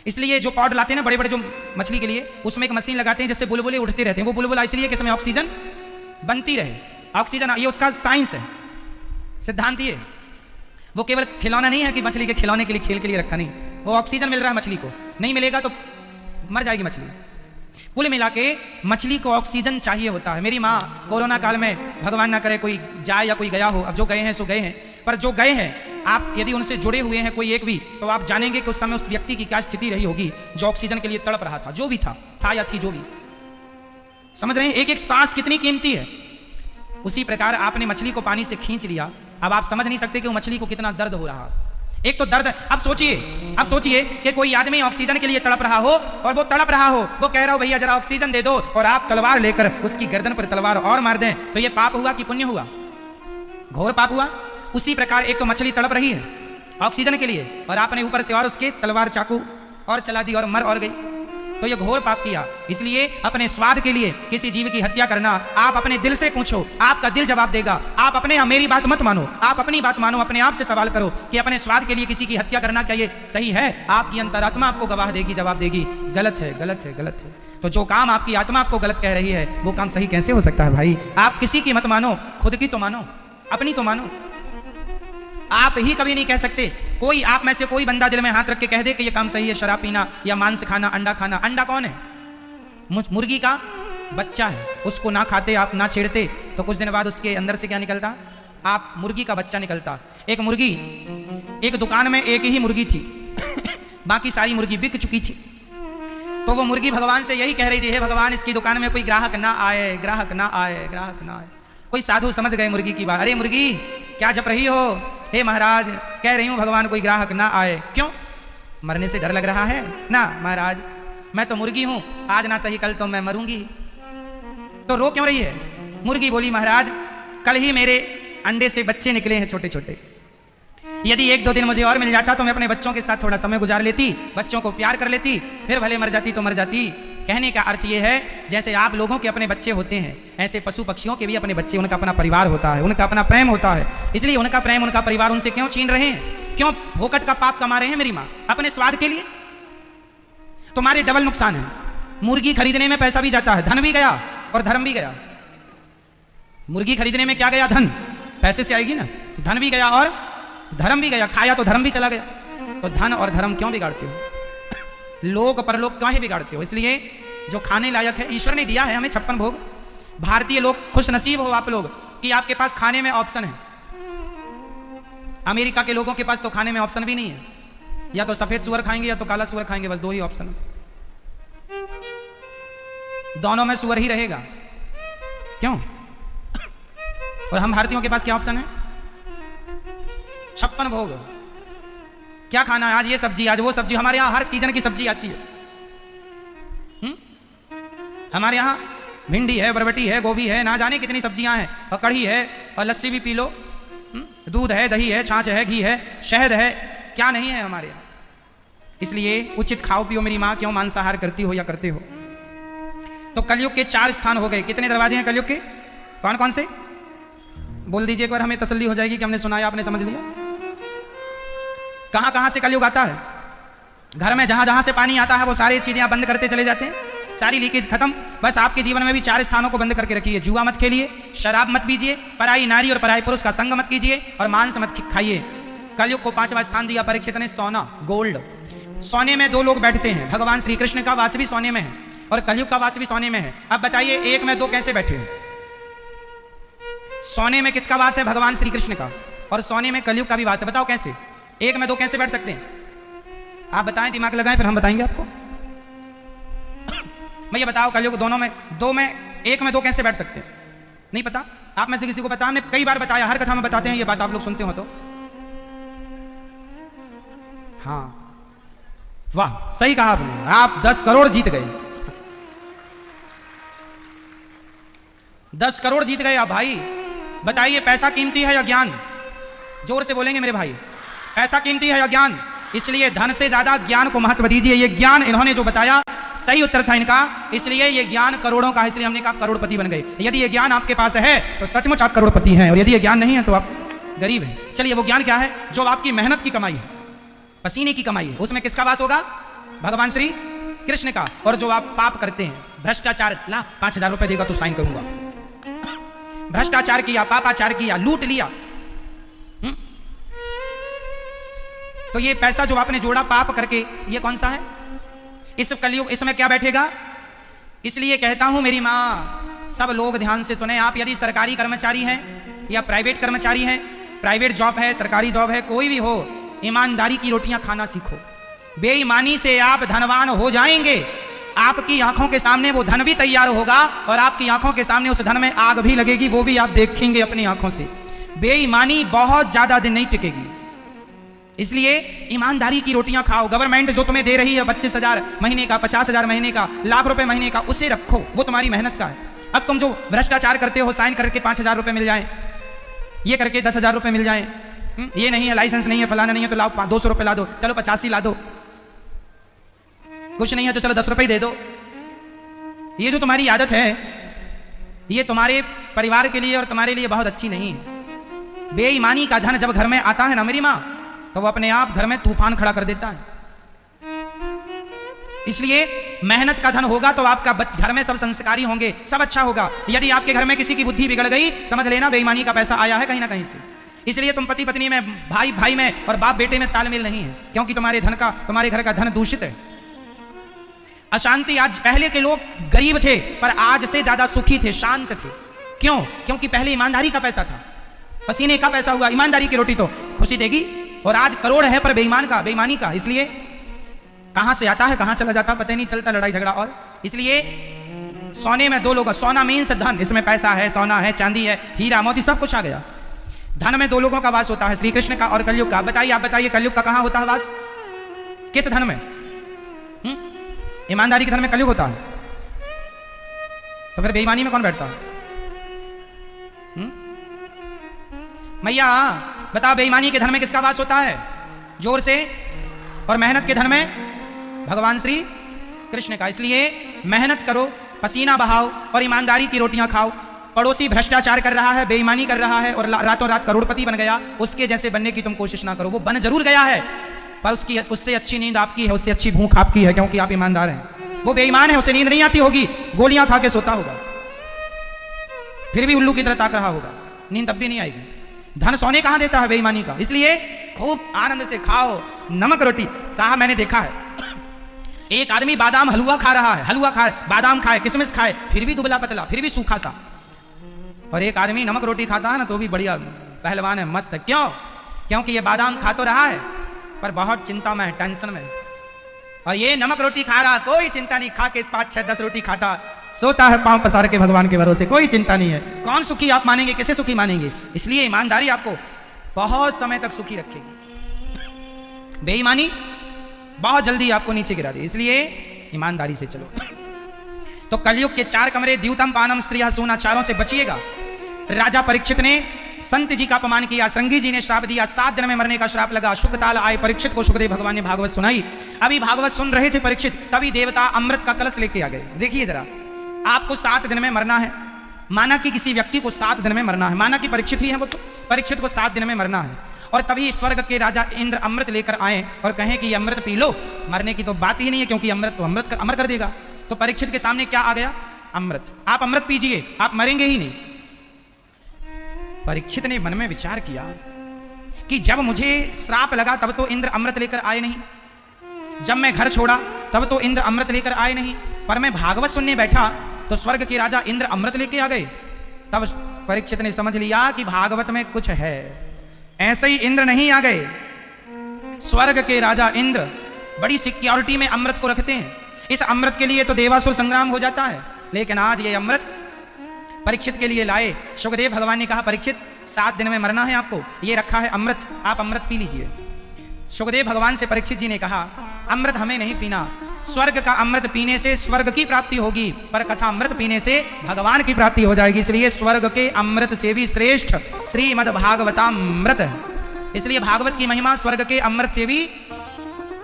इसलिए जो पॉड लाते हैं ना बड़े बड़े जो मछली के लिए, उसमें एक मशीन लगाते हैं जिससे बुलबुले उठते रहते हैं। वो बुलबुला इसलिए कि इसमें ऑक्सीजन बनती रहे, ऑक्सीजन, ये उसका साइंस है, सिद्धांत ये। वो केवल खिलौना नहीं है कि मछली के खिलौने के लिए, खेल के लिए रखा नहीं। वो ऑक्सीजन मिल रहा है मछली को, नहीं मिलेगा तो मर जाएगी मछली। कुल मिला के मछली को ऑक्सीजन चाहिए होता है। मेरी माँ कोरोना काल में, भगवान ना करे कोई जाए या कोई गया हो, अब जो गए हैं सो गए हैं, पर जो गए हैं आप यदि उनसे जुड़े हुए हैं कोई एक भी, तो आप जानेंगे कि उस समय उस व्यक्ति की क्या स्थिति रही होगी जो ऑक्सीजन के लिए तड़प रहा था। जो भी था या थी, जो भी, समझ रहे हैं? एक एक सांस कितनी कीमती है। उसी प्रकार आपने मछली को पानी से खींच लिया। अब आप समझ नहीं सकते कि वो मछली को कितना दर्द हो रहा। एक तो दर्द, अब सोचिए कि कोई आदमी ऑक्सीजन के लिए तड़प रहा हो और वो तड़प रहा हो, वो कह रहा हो भैया जरा ऑक्सीजन दे दो, और आप तलवार लेकर उसकी गर्दन पर तलवार और मार दें, तो ये पाप हुआ कि पुण्य हुआ? घोर पाप हुआ। उसी प्रकार एक तो मछली तड़प रही है ऑक्सीजन के लिए, और आपने ऊपर से और उसके तलवार चाकू और चला दी और मर और गई, तो ये घोर पाप किया। इसलिए अपने स्वाद के लिए किसी जीव की हत्या करना, आप अपने दिल से पूछो, आपका दिल जवाब देगा। आप अपने मेरी बात मत मानो, आप अपनी बात मानो, अपने आप से सवाल करो कि अपने स्वाद के लिए किसी की हत्या करना क्या ये सही है? आपकी अंतरात्मा आपको गवाह देगी, जवाब देगी गलत है, गलत है, गलत है। तो जो काम आपकी आत्मा आपको गलत कह रही है वो काम सही कैसे हो सकता है भाई? आप किसी की मत मानो, खुद की तो मानो, अपनी तो मानो। आप ही कभी नहीं कह सकते, कोई आप में से कोई बंदा दिल में हाथ रख के कह दे कि ये काम सही है, शराब पीना या मांस खाना, अंडा खाना। अंडा कौन है? मुर्गी का बच्चा है, उसको ना खाते आप, ना छेड़ते, तो कुछ दिन बाद उसके अंदर से क्या निकलता? आप मुर्गी का बच्चा निकलता। एक मुर्गी, एक दुकान में एक ही मुर्गी थी बाकी सारी मुर्गी बिक चुकी थी। तो वो मुर्गी भगवान से यही कह रही थी, हे भगवान इसकी दुकान में कोई ग्राहक ना आए, ग्राहक ना आए, ग्राहक ना आए। कोई साधु समझ गए मुर्गी की बात, अरे मुर्गी क्या जप रही हो? हे महाराज कह रही हूं भगवान कोई ग्राहक ना आए। क्यों? मरने से डर लग रहा है ना? महाराज मैं तो मुर्गी हूं, आज ना सही कल तो मैं मरूंगी। तो रो क्यों रही है? मुर्गी बोली महाराज कल ही मेरे अंडे से बच्चे निकले हैं छोटे छोटे, यदि 1-2 दिन मुझे और मिल जाता तो मैं अपने बच्चों के साथ थोड़ा समय गुजार लेती, बच्चों को प्यार कर लेती, फिर भले मर जाती तो मर जाती। कहने का अर्थ ये है जैसे आप लोगों के अपने बच्चे होते हैं, ऐसे पशु पक्षियों के भी अपने बच्चे, उनका अपना परिवार होता है, उनका अपना प्रेम होता है। इसलिए उनका प्रेम, उनका परिवार उनसे क्यों छीन रहे हैं? क्यों भोकट का पाप कमा रहे हैं मेरी माँ अपने स्वाद के लिए? तुम्हारे डबल नुकसान है। मुर्गी खरीदने में पैसा भी जाता है, धन भी गया और धर्म भी गया। मुर्गी खरीदने में क्या गया? धन, पैसे से आएगी ना, धन भी गया और धर्म भी गया। खाया तो धर्म भी चला गया। तो धन और धर्म क्यों बिगाड़ते हो? लोक परलोक काहे बिगाड़ते हो? इसलिए जो खाने लायक है ईश्वर ने दिया है हमें 56 भोग। भारतीय लोग खुश नसीब हो आप लोग कि आपके पास खाने में ऑप्शन है। अमेरिका के लोगों के पास तो खाने में ऑप्शन भी नहीं है, या तो सफेद सुअर खाएंगे या तो काला सुअर खाएंगे, बस 2 ही ऑप्शन है। दोनों में सुअर ही रहेगा। क्यों? और हम भारतीयों के पास क्या ऑप्शन है? 56 भोग। क्या खाना है? आज ये सब्जी, आज वो सब्जी। हमारे यहाँ हर सीजन की सब्जी आती है। हमारे यहाँ भिंडी है, बरबटी है, गोभी है, ना जाने कितनी सब्जियां हैं, और कढ़ी है, और लस्सी भी पी लो, दूध है, दही है, छाछ है, घी है, शहद है, क्या नहीं है हमारे यहाँ। इसलिए उचित खाओ पियो मेरी माँ, क्यों मांसाहार करती हो या करते हो। तो कलयुग के 4 स्थान हो गए। कितने दरवाजे हैं कलयुग के? कौन कौन से? बोल दीजिए एक बार, हमें तसल्ली हो जाएगी कि हमने सुनाया, आपने समझ लिया। कहां कहां से कलयुग आता है? घर में जहां जहां से पानी आता है वो सारी चीजें आप बंद करते चले जाते हैं, सारी लीकेज खत्म। बस आपके जीवन में भी 4 स्थानों को बंद करके रखिए। जुआ मत खेलिए, शराब मत पीजिए, पराई नारी और पराई पुरुष का संग मत कीजिए, और मांस मत खाइए। कलयुग को 5वां स्थान दिया परीक्षित ने, सोना, गोल्ड। सोने में 2 लोग बैठते हैं, भगवान श्री कृष्ण का वास भी सोने में है और कलयुग का वास भी सोने में है। अब बताइए 1 में 2 कैसे बैठे हैं? सोने में किसका वास है? भगवान श्री कृष्ण का, और सोने में कलयुग का भी वास है। बताओ कैसे 1 में 2 कैसे बैठ सकते हैं? आप बताएं, दिमाग लगाएं, फिर हम बताएंगे आपको। मैं ये बताओ, कलयुग दोनों में 2 में 1 में 2 कैसे बैठ सकते हैं? नहीं पता? आप में से किसी को पता? हमने कई बार बताया, हर कथा में बताते हैं ये बात, आप लोग सुनते हो तो। हाँ, वाह, सही कहा आपने। आप 10 करोड़ जीत गए। 10 करोड़ जीत गए आप भाई। बताइए पैसा कीमती है या ज्ञान? जोर से बोलेंगे मेरे भाई, पैसा कीमती है या ज्ञान? इसलिए धन से ज्यादा ज्ञान को महत्व दीजिए। ये ज्ञान इन्होंने जो बताया सही उत्तर था इनका, इसलिए ये ज्ञान करोड़ों का है, इसलिए हमने कहा करोड़पति बन गए। यदि ये ज्ञान आपके पास है तो सचमुच आप करोड़पति हैं, और यदि ये ज्ञान नहीं है तो आप गरीब हैं। चलिए वो ज्ञान क्या है? जो आपकी मेहनत की कमाई है, पसीने की कमाई है, उसमें किसका वास होगा? भगवान श्री कृष्ण का। और जो आप पाप करते हैं, भ्रष्टाचार, ला 5000 रुपए देगा तो साइन करूंगा, भ्रष्टाचार किया, पापाचार किया, लूट लिया, तो ये पैसा जो आपने जोड़ा पाप करके, ये कौन सा है? इस कलयुग, इसमें क्या बैठेगा? इसलिए कहता हूं मेरी मां, सब लोग ध्यान से सुने। आप यदि सरकारी कर्मचारी हैं या प्राइवेट कर्मचारी हैं, प्राइवेट जॉब है, सरकारी जॉब है, कोई भी हो, ईमानदारी की रोटियां खाना सीखो। बेईमानी से आप धनवान हो जाएंगे, आपकी आंखों के सामने वो धन भी तैयार होगा और आपकी आंखों के सामने उस धन में आग भी लगेगी, वो भी आप देखेंगे अपनी आंखों से। बेईमानी बहुत ज्यादा दिन नहीं टिकेगी, इसलिए ईमानदारी की रोटियां खाओ। गवर्नमेंट जो तुम्हें दे रही है 25,000 महीने का, 50,000 महीने का, लाख रुपए महीने का, उसे रखो, वो तुम्हारी मेहनत का है। अब तुम जो भ्रष्टाचार करते हो, साइन करके 5,000 रुपए मिल जाए, ये करके 10,000 रुपए मिल जाए, ये नहीं है, लाइसेंस नहीं है, फलाना नहीं है, तो लाओ 200 रुपए ला दो, चलो 85 ला दो, कुछ नहीं है तो चलो 10 रुपए दे दो। ये जो तुम्हारी आदत है, ये तुम्हारे परिवार के लिए और तुम्हारे लिए बहुत अच्छी नहीं है। बेईमानी का धन जब घर में आता है ना मेरी माँ, तो वो अपने आप घर में तूफान खड़ा कर देता है। इसलिए मेहनत का धन होगा तो आपका घर में सब संस्कारी होंगे, सब अच्छा होगा। यदि आपके घर में किसी की बुद्धि बिगड़ गई, समझ लेना बेईमानी का पैसा आया है कहीं ना कहीं से। इसलिए तुम पति पत्नी में, भाई भाई में और बाप बेटे में तालमेल नहीं है, क्योंकि तुम्हारे घर का धन दूषित है। अशांति, आज पहले के लोग गरीब थे पर आज से ज्यादा सुखी थे, शांत थे। क्यों? क्योंकि पहले ईमानदारी का पैसा था, पसीने का पैसा हुआ। ईमानदारी की रोटी तो खुशी देगी, और आज करोड़ है पर बेईमानी का। इसलिए कहां से आता है कहां चला जाता पता नहीं चलता, लड़ाई झगड़ा। और इसलिए सोने में दो लोग, सोना मीन्स धन, इसमें पैसा है, सोना है, चांदी है, हीरा मोती सब कुछ आ गया। धन में दो लोगों का वास होता है, श्री कृष्ण का और कलयुग का। बताइए, आप बताइए, कलयुग का कहां होता है वास? किस धन में? ईमानदारी के धन में कलयुग होता है, तो फिर बेईमानी में कौन बैठता है? मैया बताओ, बेईमानी के धन में किसका वास होता है? जोर से। और मेहनत के धन में भगवान श्री कृष्ण का। इसलिए मेहनत करो, पसीना बहाओ और ईमानदारी की रोटियां खाओ। पड़ोसी भ्रष्टाचार कर रहा है, बेईमानी कर रहा है और रातों रात करोड़पति बन गया, उसके जैसे बनने की तुम कोशिश ना करो। वो बन जरूर गया है, पर उससे अच्छी नींद आपकी है, उससे अच्छी भूख आपकी है, क्योंकि आप ईमानदार हैं। वो बेईमान है, उसे नींद नहीं आती होगी, गोलियां खा के सोता होगा, फिर भी उल्लू की तरह ताक रहा होगा, नींद तब भी नहीं आएगी। धन सोने कहां देता है? बेईमानी का। इसलिए खूब आनंद से खाओ नमक रोटी। साहब, मैंने देखा है, एक आदमी बादाम हलवा खा रहा है, बादाम खाए, किशमिश खाए, फिर भी दुबला पतला, फिर भी सूखा सा। और एक आदमी नमक रोटी खाता है ना, तो भी बढ़िया पहलवान है, मस्त है। क्यों? क्योंकि ये बादाम खा तो रहा है पर बहुत चिंता में है, टेंशन में। और ये नमक रोटी खा रहा, कोई चिंता नहीं, खा के 5, 6, 10 रोटी खाता, सोता है पांव पसार के भगवान के भरोसे, कोई चिंता नहीं है। कौन सुखी आप मानेंगे? किसे सुखी मानेंगे? इसलिए ईमानदारी आपको बहुत समय तक सुखी रखेगी, बेईमानी बहुत जल्दी आपको नीचे गिरा दे। इसलिए ईमानदारी से चलो। तो कलयुग के 4 कमरे, द्यूतम पानम स्त्रिया सोना, चारों से बचिएगा। राजा परीक्षित ने संत जी का अपमान किया, संगी जी ने श्राप दिया, 7 दिन में मरने का श्राप लगा। शुकताल आए परीक्षित को, सुखदेव भगवान ने भागवत सुनाई। अभी भागवत सुन रहे थे परीक्षित, तभी देवता अमृत का कलश लेके आ गए। देखिए जरा, आपको 7 दिन में मरना है। माना कि किसी व्यक्ति को 7 दिन में मरना है, माना कि परीक्षित ही है वो, तो परीक्षित को 7 दिन में मरना है। और तभी स्वर्ग के राजा इंद्र अमृत लेकर आए और कहें कि ये अमृत पी लो। मरने की तो बात ही नहीं है, क्योंकि अमृत तो अमर कर देगा। तो परीक्षित के सामने क्या आ गया? अमृत। आप अमृत पीजिए, आप मरेंगे ही नहीं। परीक्षित ने मन में विचार किया कि जब मुझे श्राप लगा तब तो इंद्र अमृत लेकर आए नहीं, जब मैं घर छोड़ा तब तो इंद्र अमृत लेकर आए नहीं, पर मैं भागवत सुनने बैठा तो स्वर्ग के राजा इंद्र अमृत लेके आ गए। तब परीक्षित ने समझ लिया कि भागवत में कुछ है। ऐसे ही इंद्र नहीं आ गए, स्वर्ग के राजा इंद्र बड़ी सिक्योरिटी में अमृत को रखते हैं। इस अमृत के लिए तो देवासुर संग्राम हो जाता है, लेकिन आज ये अमृत परीक्षित के लिए लाए। सुखदेव भगवान ने कहा, परीक्षित 7 दिन में मरना है आपको, ये रखा है अमृत, आप अमृत पी लीजिए। सुखदेव भगवान से परीक्षित जी ने कहा, अमृत हमें नहीं पीना, स्वर्ग का अमृत पीने से स्वर्ग की प्राप्ति होगी, पर कथा अमृत पीने से भगवान की प्राप्ति हो जाएगी। इसलिए स्वर्ग के अमृत से भी श्रेष्ठ श्रीमद् भागवतामृत है। इसलिए भागवत की महिमा स्वर्ग के अमृत से भी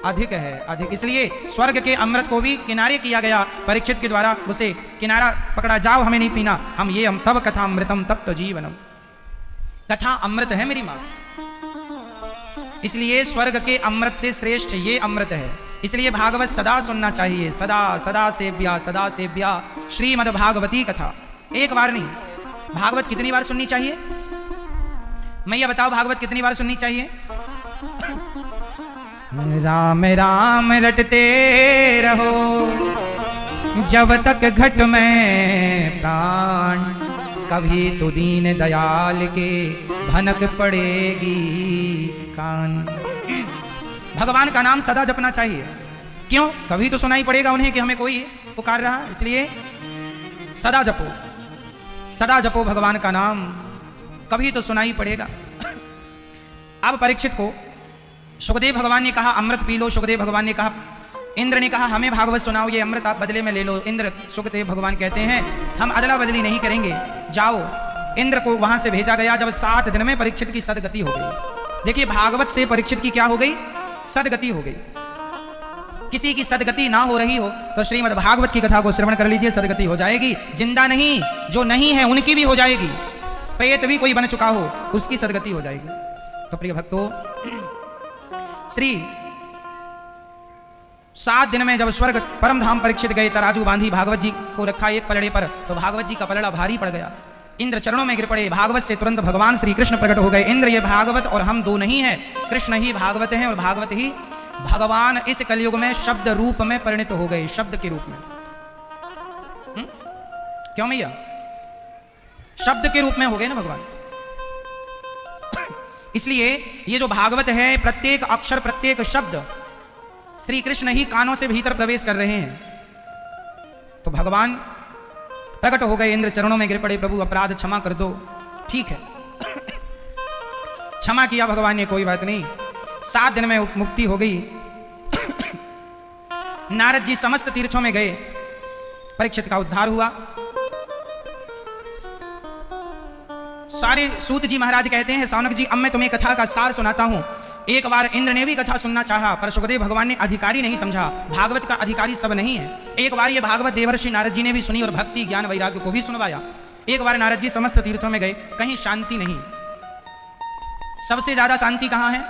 अधिक है, अधिक। इसलिए स्वर्ग के अमृत को भी किनारे किया गया परीक्षित के द्वारा, उसे किनारा पकड़ा, जाओ हमें नहीं पीना, हम तब कथा अमृतम तब तो जीवनम। कथा अमृत है मेरी माँ, इसलिए स्वर्ग के अमृत से श्रेष्ठ ये अमृत है। इसलिए भागवत सदा सुनना चाहिए, सदा सदा सेव्या श्रीमद् भागवती कथा। एक बार नहीं, भागवत कितनी बार सुननी चाहिए? मैया बताओ, भागवत कितनी बार सुननी चाहिए? राम राम रटते रहो जब तक घट में प्राण, कभी तो दीन दयाल के भनक पड़ेगी कान। भगवान का नाम सदा जपना चाहिए। क्यों? कभी तो सुनाई पड़ेगा उन्हें कि हमें कोई पुकार रहा, इसलिए सदा जपो भगवान का नाम, कभी तो सुनाई पड़ेगा। अब परीक्षित को सुखदेव भगवान ने कहा अमृत पी लो, सुखदेव भगवान ने कहा, इंद्र ने कहा हमें भागवत सुनाओ, ये अमृत आप बदले में ले लो। इंद्र सुखदेव भगवान कहते हैं हम अदला बदली नहीं करेंगे, जाओ। इंद्र को वहां से भेजा गया। जब 7 दिन में परीक्षित की सदगति हो गई। देखिए भागवत से परीक्षित की क्या हो गई? सदगति हो गई। किसी की सदगति ना हो रही हो तो श्रीमद् भागवत की कथा को श्रवण कर लीजिए, सदगति हो जाएगी। जिंदा नहीं, जो नहीं है उनकी भी हो जाएगी। प्रेत भी कोई बन चुका हो उसकी सदगति हो जाएगी। तो प्रिय भक्तों, श्री 7 दिन में जब स्वर्ग परम धाम परीक्षित गए, तराजू बांधी भागवत जी को रखा एक पलड़े पर, तो भागवत जी का पलड़ा भारी पड़ गया। इंद्र चरणों में गिर पड़े। भागवत से तुरंत भगवान श्री कृष्ण प्रकट हो गए। इंद्र ये भागवत और हम दो नहीं है, कृष्ण ही भागवत हैं और भागवत ही भगवान इस कलयुग में शब्द रूप में परिणित हो गए, शब्द के रूप में। क्यों मैया? शब्द के रूप में हो गए ना भगवान। इसलिए ये जो भागवत है, प्रत्येक अक्षर प्रत्येक शब्द श्री कृष्ण ही कानों से भीतर प्रवेश कर रहे हैं। तो भगवान प्रकट हो गए, इंद्र चरणों में गिर पड़े, प्रभु अपराध क्षमा कर दो। ठीक है, क्षमा किया भगवान ने, कोई बात नहीं। 7 दिन में मुक्ति हो गई। नारद जी समस्त तीर्थों में गए, परीक्षित का उद्धार हुआ। सारे सूत जी महाराज कहते हैं सौनक जी अब मैं तुम्हें कथा का सार सुनाता हूं। एक बार इंद्र ने भी कथा सुनना चाहा, पर सुखदेव भगवान ने अधिकारी नहीं समझा। भागवत का अधिकारी सब नहीं है। एक बार ये भागवत देवर्षि नारद जी ने भी सुनी और भक्ति ज्ञान वैराग्य को भी सुनवाया। एक बार नारद जी समस्त तीर्थों में गए, कहीं शांति नहीं। सबसे ज्यादा शांति कहां है?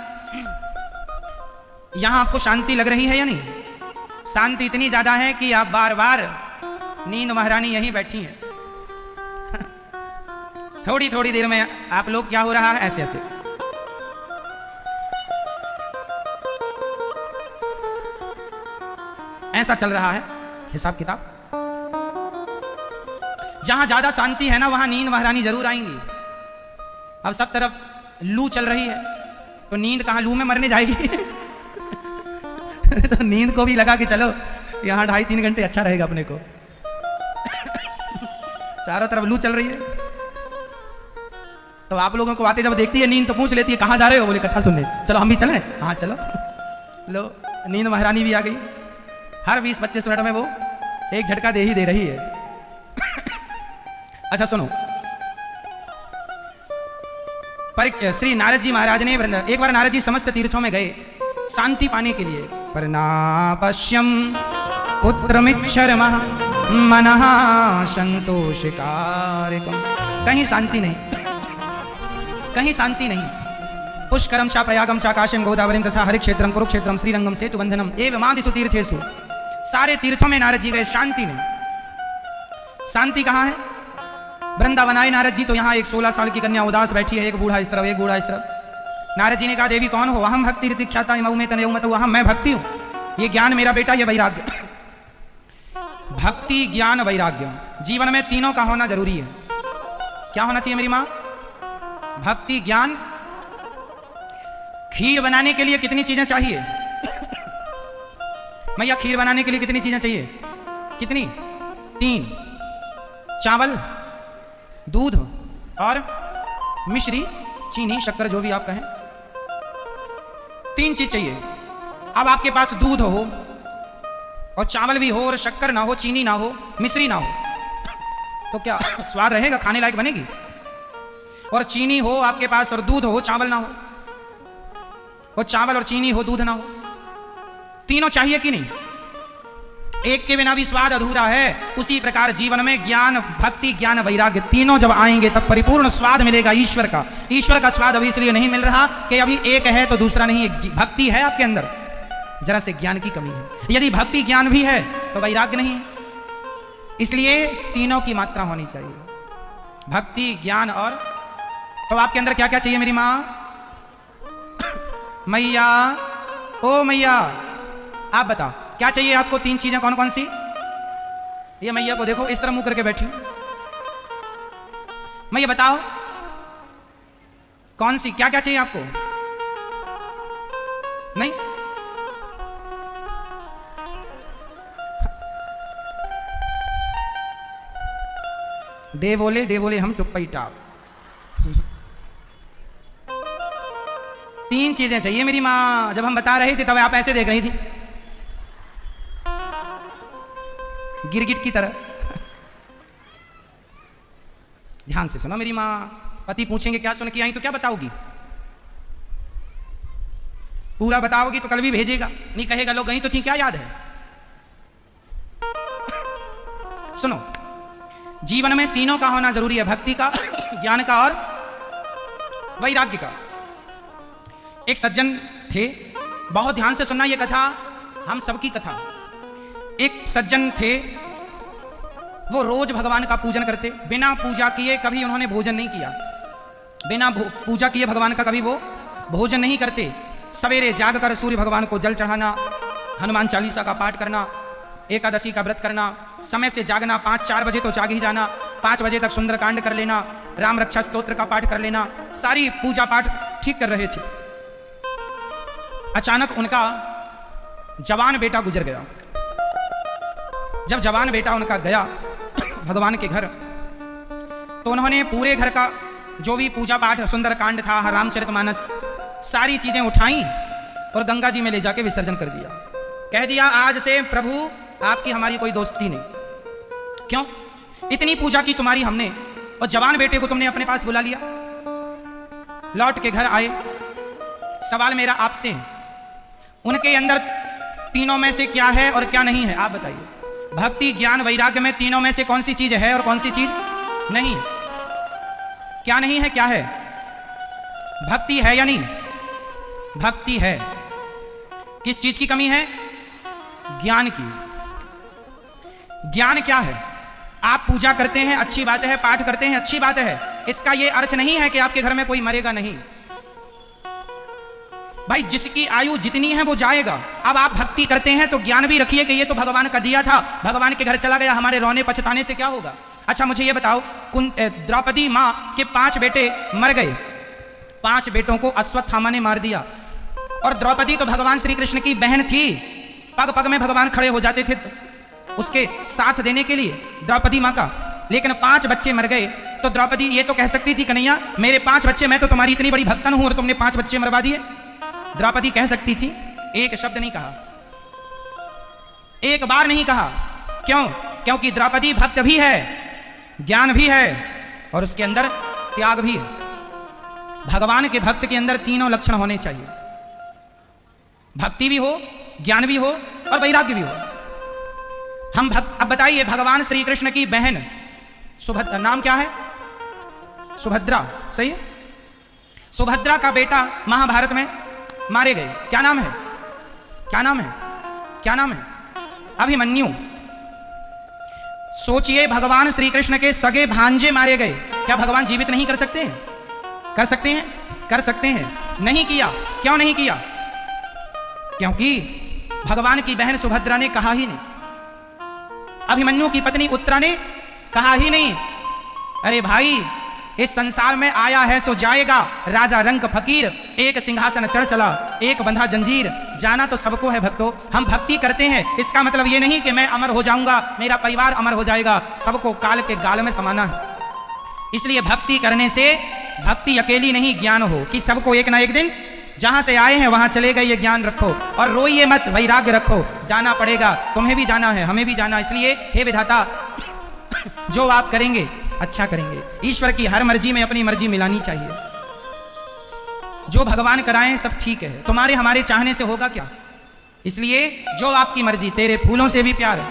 यहां आपको शांति लग रही है या नहीं? शांति इतनी ज्यादा है कि आप बार बार नींद महारानी यहीं बैठी हैं। थोड़ी थोड़ी देर में आप लोग क्या हो रहा है, ऐसे ऐसे ऐसा चल रहा है हिसाब किताब। जहां ज्यादा शांति है ना, वहां नींद महारानी जरूर आएंगी। अब सब तरफ लू चल रही है, तो नींद कहां लू में मरने जाएगी। तो नींद को भी लगा कि चलो यहां 2.5-3 घंटे अच्छा रहेगा अपने को। चारों तरफ लू चल रही है, तो आप लोगों को आते जब देखती है नींद तो पूछ लेती है कहां जा रहे हो? बोले कथा सुनने। चलो हम भी चलें? हाँ चलो। लो नींद महारानी भी आ गई। हर 20-25 मिनट में वो एक झटका दे ही दे रही है। अच्छा सुनो, श्री नारद जी महाराज ने एक बार नारद जी समस्त तीर्थों में गए शांति पाने के लिए। पर ना पश्यम पुत्रमिच्छर्मः मनः संतोषिकारकम्। कहीं शांति नहीं, कहीं शांति नहीं। पुष्करम चा प्रयागम चा काशीम गोदावरीम तथा हरिक्षेत्रम कुरुक्षेत्रम श्रीरंगम सेतु बंधनम एवमादिषु तीर्थेषु। सारे तीर्थों में नारद जी गए, शांति नहीं। शांति कहाँ है? वृंदावन आए नारद जी, तो यहाँ एक 16 साल की कन्या उदास बैठी है, एक बूढ़ा इस तरफ, एक बूढ़ा इस तरफ। नारद जी ने कहा देवी कौन हो? अहम भक्ति ऋतिक ख्याता इमऊ में तनयऊ मत। अहम मैं भक्ति हूँ, ये ज्ञान मेरा बेटा, ये वैराग्य। भक्ति ज्ञान वैराग्य, जीवन में तीनों का होना जरूरी है। क्या होना चाहिए मेरी माँ? भक्ति ज्ञान। खीर बनाने के लिए कितनी चीजें चाहिए मैया? खीर बनाने के लिए कितनी चीजें चाहिए? कितनी? 3। चावल, दूध और मिश्री, चीनी, शक्कर, जो भी आप कहें। 3 चीज चाहिए। अब आपके पास दूध हो और चावल भी हो और शक्कर ना हो, चीनी ना हो, मिश्री ना हो, तो क्या स्वाद रहेगा? खाने लायक बनेगी? और चीनी हो आपके पास और दूध हो, चावल ना हो, और चावल और चीनी हो, दूध ना हो, तीनों चाहिए कि नहीं? एक के बिना भी स्वाद अधूरा है। उसी प्रकार जीवन में ज्ञान, भक्ति, ज्ञान, वैराग्य तीनों जब आएंगे तब परिपूर्ण स्वाद मिलेगा ईश्वर का। ईश्वर का स्वाद अभी इसलिए नहीं मिल रहा कि अभी एक है तो दूसरा नहीं है। भक्ति है आपके अंदर, जरा से ज्ञान की कमी है। यदि भक्ति ज्ञान भी है तो वैराग्य नहीं है। इसलिए तीनों की मात्रा होनी चाहिए, भक्ति, ज्ञान और। तो आपके अंदर क्या क्या चाहिए मेरी माँ? मैया, ओ मैया, आप बताओ क्या चाहिए आपको? 3 चीजें कौन कौन सी? ये मैया को देखो, इस तरह मुंह करके बैठी। मैया बताओ कौन सी, क्या क्या चाहिए आपको? नहीं डे बोले हम टुप्पई टाप। 3 चीजें चाहिए मेरी माँ। जब हम बता रहे थे तब आप ऐसे देख रही थी गिरगिट की तरह। ध्यान से सुनो मेरी माँ। पति पूछेंगे क्या सुन के आई, तो क्या बताओगी? पूरा बताओगी तो कल भी भेजेगा, नहीं कहेगा लो गई तो थी, क्या याद है? सुनो, जीवन में तीनों का होना जरूरी है, भक्ति का, ज्ञान का और वैराग्य का। एक सज्जन थे, बहुत ध्यान से सुनना ये कथा, हम सबकी कथा। एक सज्जन थे, वो रोज भगवान का पूजन करते, बिना पूजा किए कभी उन्होंने भोजन नहीं किया। बिना पूजा किए भगवान का कभी वो भोजन नहीं करते। सवेरे जागकर सूर्य भगवान को जल चढ़ाना, हनुमान चालीसा का पाठ करना, एकादशी का व्रत करना, समय से जागना, 5-4 बजे तो जाग ही जाना, 5 बजे तक सुंदरकांड कर लेना, राम रक्षा स्तोत्र का पाठ कर लेना, सारी पूजा पाठ ठीक कर रहे थे। अचानक उनका जवान बेटा गुजर गया। जब जवान बेटा उनका गया भगवान के घर, तो उन्होंने पूरे घर का जो भी पूजा पाठ, सुंदरकांड था, रामचरितमानस, सारी चीजें उठाई और गंगा जी में ले जाके विसर्जन कर दिया। कह दिया आज से प्रभु आपकी हमारी कोई दोस्ती नहीं। क्यों? इतनी पूजा की तुम्हारी हमने, और जवान बेटे को तुमने अपने पास बुला लिया। लौट के घर आए। सवाल मेरा आपसे है, उनके अंदर तीनों में से क्या है और क्या नहीं है, आप बताइए। भक्ति, ज्ञान, वैराग्य में तीनों में से कौन सी चीज है और कौन सी चीज नहीं? क्या नहीं है, क्या है? भक्ति है या नहीं? भक्ति है। किस चीज की कमी है? ज्ञान की। ज्ञान क्या है? आप पूजा करते हैं, अच्छी बात है, पाठ करते हैं, अच्छी बात है, इसका यह अर्थ नहीं है कि आपके घर में कोई मरेगा नहीं। भाई जिसकी आयु जितनी है वो जाएगा। अब आप भक्ति करते हैं तो ज्ञान भी रखिए कि ये तो भगवान का दिया था, भगवान के घर चला गया, हमारे रोने पछताने से क्या होगा? अच्छा मुझे ये बताओ, द्रौपदी माँ के 5 बेटे मर गए, 5 बेटों को अश्वत्थामा ने मार दिया। और द्रौपदी तो भगवान श्री कृष्ण की बहन थी, पग पग में भगवान खड़े हो जाते थे उसके साथ देने के लिए, द्रौपदी माँ का। लेकिन 5 बच्चे मर गए, तो द्रौपदी ये तो कह सकती थी कन्हैया मेरे 5 बच्चे, मैं तो तुम्हारी इतनी बड़ी भक्तन हूं और तुमने 5 बच्चे मरवा दिए। द्रौपदी कह सकती थी, एक शब्द नहीं कहा, एक बार नहीं कहा। क्यों? क्योंकि द्रौपदी भक्त भी है, ज्ञान भी है और उसके अंदर त्याग भी है। भगवान के भक्त के अंदर तीनों लक्षण होने चाहिए, भक्ति भी हो, ज्ञान भी हो और वैराग्य भी हो। हम अब बताइए, भगवान श्री कृष्ण की बहन सुभद्रा, नाम क्या है? सुभद्रा, सही है? सुभद्रा का बेटा महाभारत में मारे गए, क्या नाम है? क्या नाम है? क्या नाम है? अभिमन्यु। सोचिए, भगवान श्री कृष्ण के सगे भांजे मारे गए, क्या भगवान जीवित नहीं कर सकते हैं? कर सकते हैं, कर सकते हैं। नहीं किया। क्यों नहीं किया? क्योंकि भगवान की बहन सुभद्रा ने कहा ही नहीं, अभिमन्यु की पत्नी उत्तरा ने कहा ही नहीं, अरे भाई इस संसार में आया है सो जाएगा, राजा रंक फकीर, एक सिंहासन चढ़ चला, एक बंधा जंजीर, जाना तो सबको है भक्तों। हम भक्ति करते हैं, इसका मतलब ये नहीं कि मैं अमर हो जाऊंगा, मेरा परिवार अमर हो जाएगा, सबको काल के गाल में समाना है। इसलिए भक्ति करने से भक्ति अकेली नहीं, ज्ञान हो कि सबको एक ना एक दिन जहां से आए हैं वहां चले गए, ये ज्ञान रखो और रोइए मत, वैराग्य रखो। जाना पड़ेगा, तुम्हें भी जाना है, हमें भी जाना। इसलिए हे विधाता, जो आप करेंगे अच्छा करेंगे। ईश्वर की हर मर्जी में अपनी मर्जी मिलानी चाहिए। जो भगवान कराएं सब ठीक है, तुम्हारे हमारे चाहने से होगा क्या? इसलिए जो आपकी मर्जी, तेरे फूलों से भी प्यार है,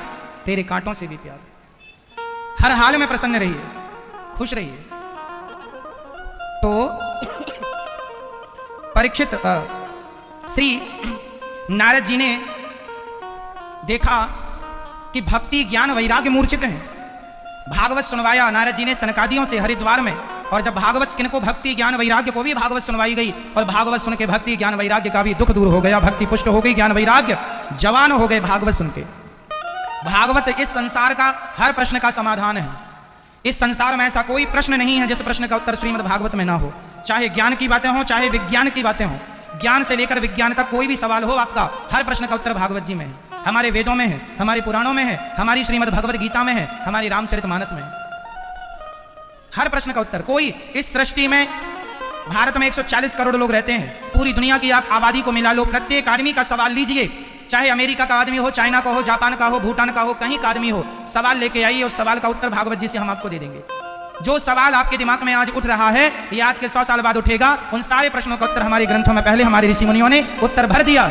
तेरे कांटों से भी प्यार, हर हाल में प्रसन्न रहिए, खुश रहिए। तो परीक्षित श्री नारद जी ने देखा कि भक्ति, ज्ञान, वैराग्य मूर्छित हैं। भागवत सुनवाया नारद जी ने सनकादियों से हरिद्वार में, और जब भागवत किनको, भक्ति, ज्ञान, वैराग्य को भी भागवत सुनवाई गई, और भागवत सुन के भक्ति, ज्ञान, वैराग्य का भी दुख दूर हो गया, भक्ति पुष्ट हो गई, ज्ञान वैराग्य जवान हो गए भागवत सुन के। भागवत इस संसार का हर प्रश्न का समाधान है। इस संसार में ऐसा कोई प्रश्न नहीं है जिस प्रश्न का उत्तर श्रीमद् भागवत में ना हो, चाहे ज्ञान की बातें हों, चाहे विज्ञान की बातें हों। ज्ञान से लेकर विज्ञान तक कोई भी सवाल हो आपका, हर प्रश्न का उत्तर भागवत जी में है, हमारे वेदों में है, हमारे पुराणों में है, हमारी श्रीमद् भगवत गीता में है, हमारी रामचरितमानस में है। हर प्रश्न का उत्तर। कोई इस सृष्टि में, भारत में 140 करोड़ लोग रहते हैं, पूरी दुनिया की आप आबादी को मिला लो, प्रत्येक आदमी का सवाल लीजिए, चाहे अमेरिका का आदमी हो, चाइना का हो, जापान का हो, भूटान का हो, कहीं का आदमी हो, सवाल लेके आइए, उस सवाल का उत्तर भागवत जी से हम आपको दे देंगे। जो सवाल आपके दिमाग में आज उठ रहा है, ये आज के 100 साल बाद उठेगा। उन सारे प्रश्नों का उत्तर हमारे ग्रंथों में पहले हमारे ऋषि मुनियों ने उत्तर भर दिया।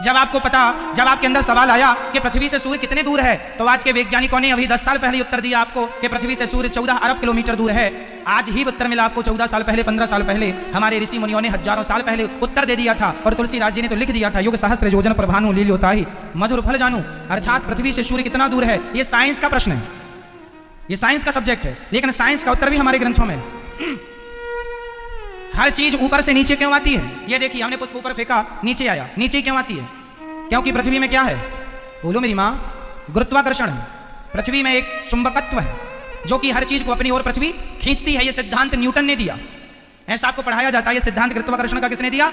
जब आपको पता, जब आपके अंदर सवाल आया कि पृथ्वी से सूर्य कितने दूर है, तो आज के वैज्ञानिकों ने अभी 10 साल पहले उत्तर दिया आपको कि पृथ्वी से सूर्य 14 अरब किलोमीटर दूर है। आज ही उत्तर मिला आपको, 14 साल पहले, 15 साल पहले हमारे ऋषि मुनियों ने हजारों साल पहले उत्तर दे दिया था। और तुलसीदास जी ने तो लिख दिया था, युग सहस्त्र योजन प्रभानु लील्योताहि मधुर फल जानू, अर्थात पृथ्वी से सूर्य कितना दूर है। ये साइंस का प्रश्न है, ये साइंस का सब्जेक्ट है, लेकिन साइंस का उत्तर भी हमारे ग्रंथों में है। हर चीज ऊपर से नीचे क्यों आती है? ये देखिए, हमने पुष्प ऊपर फेंका, नीचे आया, नीचे क्यों आती है? क्योंकि पृथ्वी में क्या है? बोलो मेरी माँ, गुरुत्वाकर्षण है। पृथ्वी में एक चुंबकत्व है जो कि हर चीज को अपनी ओर पृथ्वी खींचती है। यह सिद्धांत न्यूटन ने दिया, ऐसा आपको पढ़ाया जाता है। यह सिद्धांत गुरुत्वाकर्षण का किसने दिया?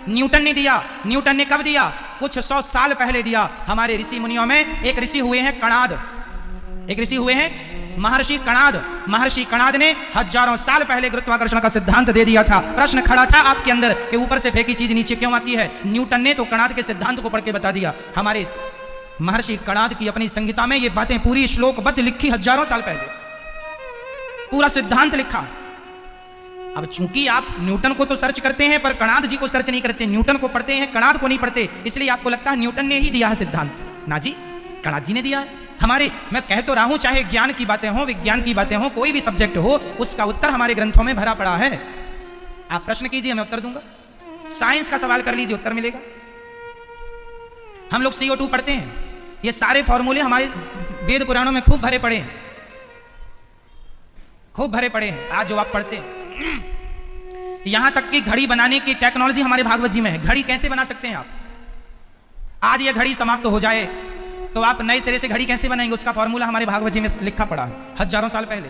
न्यूटन ने दिया। न्यूटन ने कब दिया? कुछ 100 साल पहले दिया। हमारे ऋषि मुनियों में एक ऋषि हुए हैं कणाद, एक ऋषि हुए हैं महर्षि कणाद। महर्षि कणाद ने हजारों साल पहले गुरुत्वाकर्षण का सिद्धांत दे दिया था। प्रश्न खड़ा था आपके अंदर कि ऊपर से फेंकी चीज नीचे क्यों आती है? न्यूटन ने तो कणाद के सिद्धांत को पढ़ के बता दिया। हमारे महर्षि कणाद की अपनी संहिता में ये बातें पूरी श्लोकबद्ध लिखी, हजारों साल पहले पूरा सिद्धांत लिखा। अब चूंकि आप न्यूटन को तो सर्च करते हैं पर कणाद जी को सर्च नहीं करते, न्यूटन को पढ़ते हैं, कणाद को नहीं पढ़ते, इसलिए आपको लगता है न्यूटन ने ही दिया है सिद्धांत। ना जी, कणाद जी ने दिया है। हमारे, मैं कह तो रहा हूं, चाहे ज्ञान की बातें हो, विज्ञान की बातें हो, कोई भी सब्जेक्ट हो, उसका उत्तर हमारे ग्रंथों में भरा पड़ा है। आप प्रश्न कीजिए, मैं उत्तर दूंगा। साइंस का सवाल कर लीजिए, उत्तर मिलेगा। हम लोग CO2 पढ़ते हैं, ये सारे फॉर्मूले हमारे वेद पुराणों में खूब भरे पड़े हैं, खूब भरे पड़े हैं। आज जो आप पढ़ते हैं, यहां तक कि घड़ी बनाने की टेक्नोलॉजी हमारे भागवत जी में है। घड़ी कैसे बना सकते हैं आप? आज ये घड़ी समाप्त हो जाए तो आप नए सिरे से घड़ी कैसे बनाएंगे? उसका फॉर्मूला हमारे भागवत जी में लिखा पड़ा है हजारों साल पहले।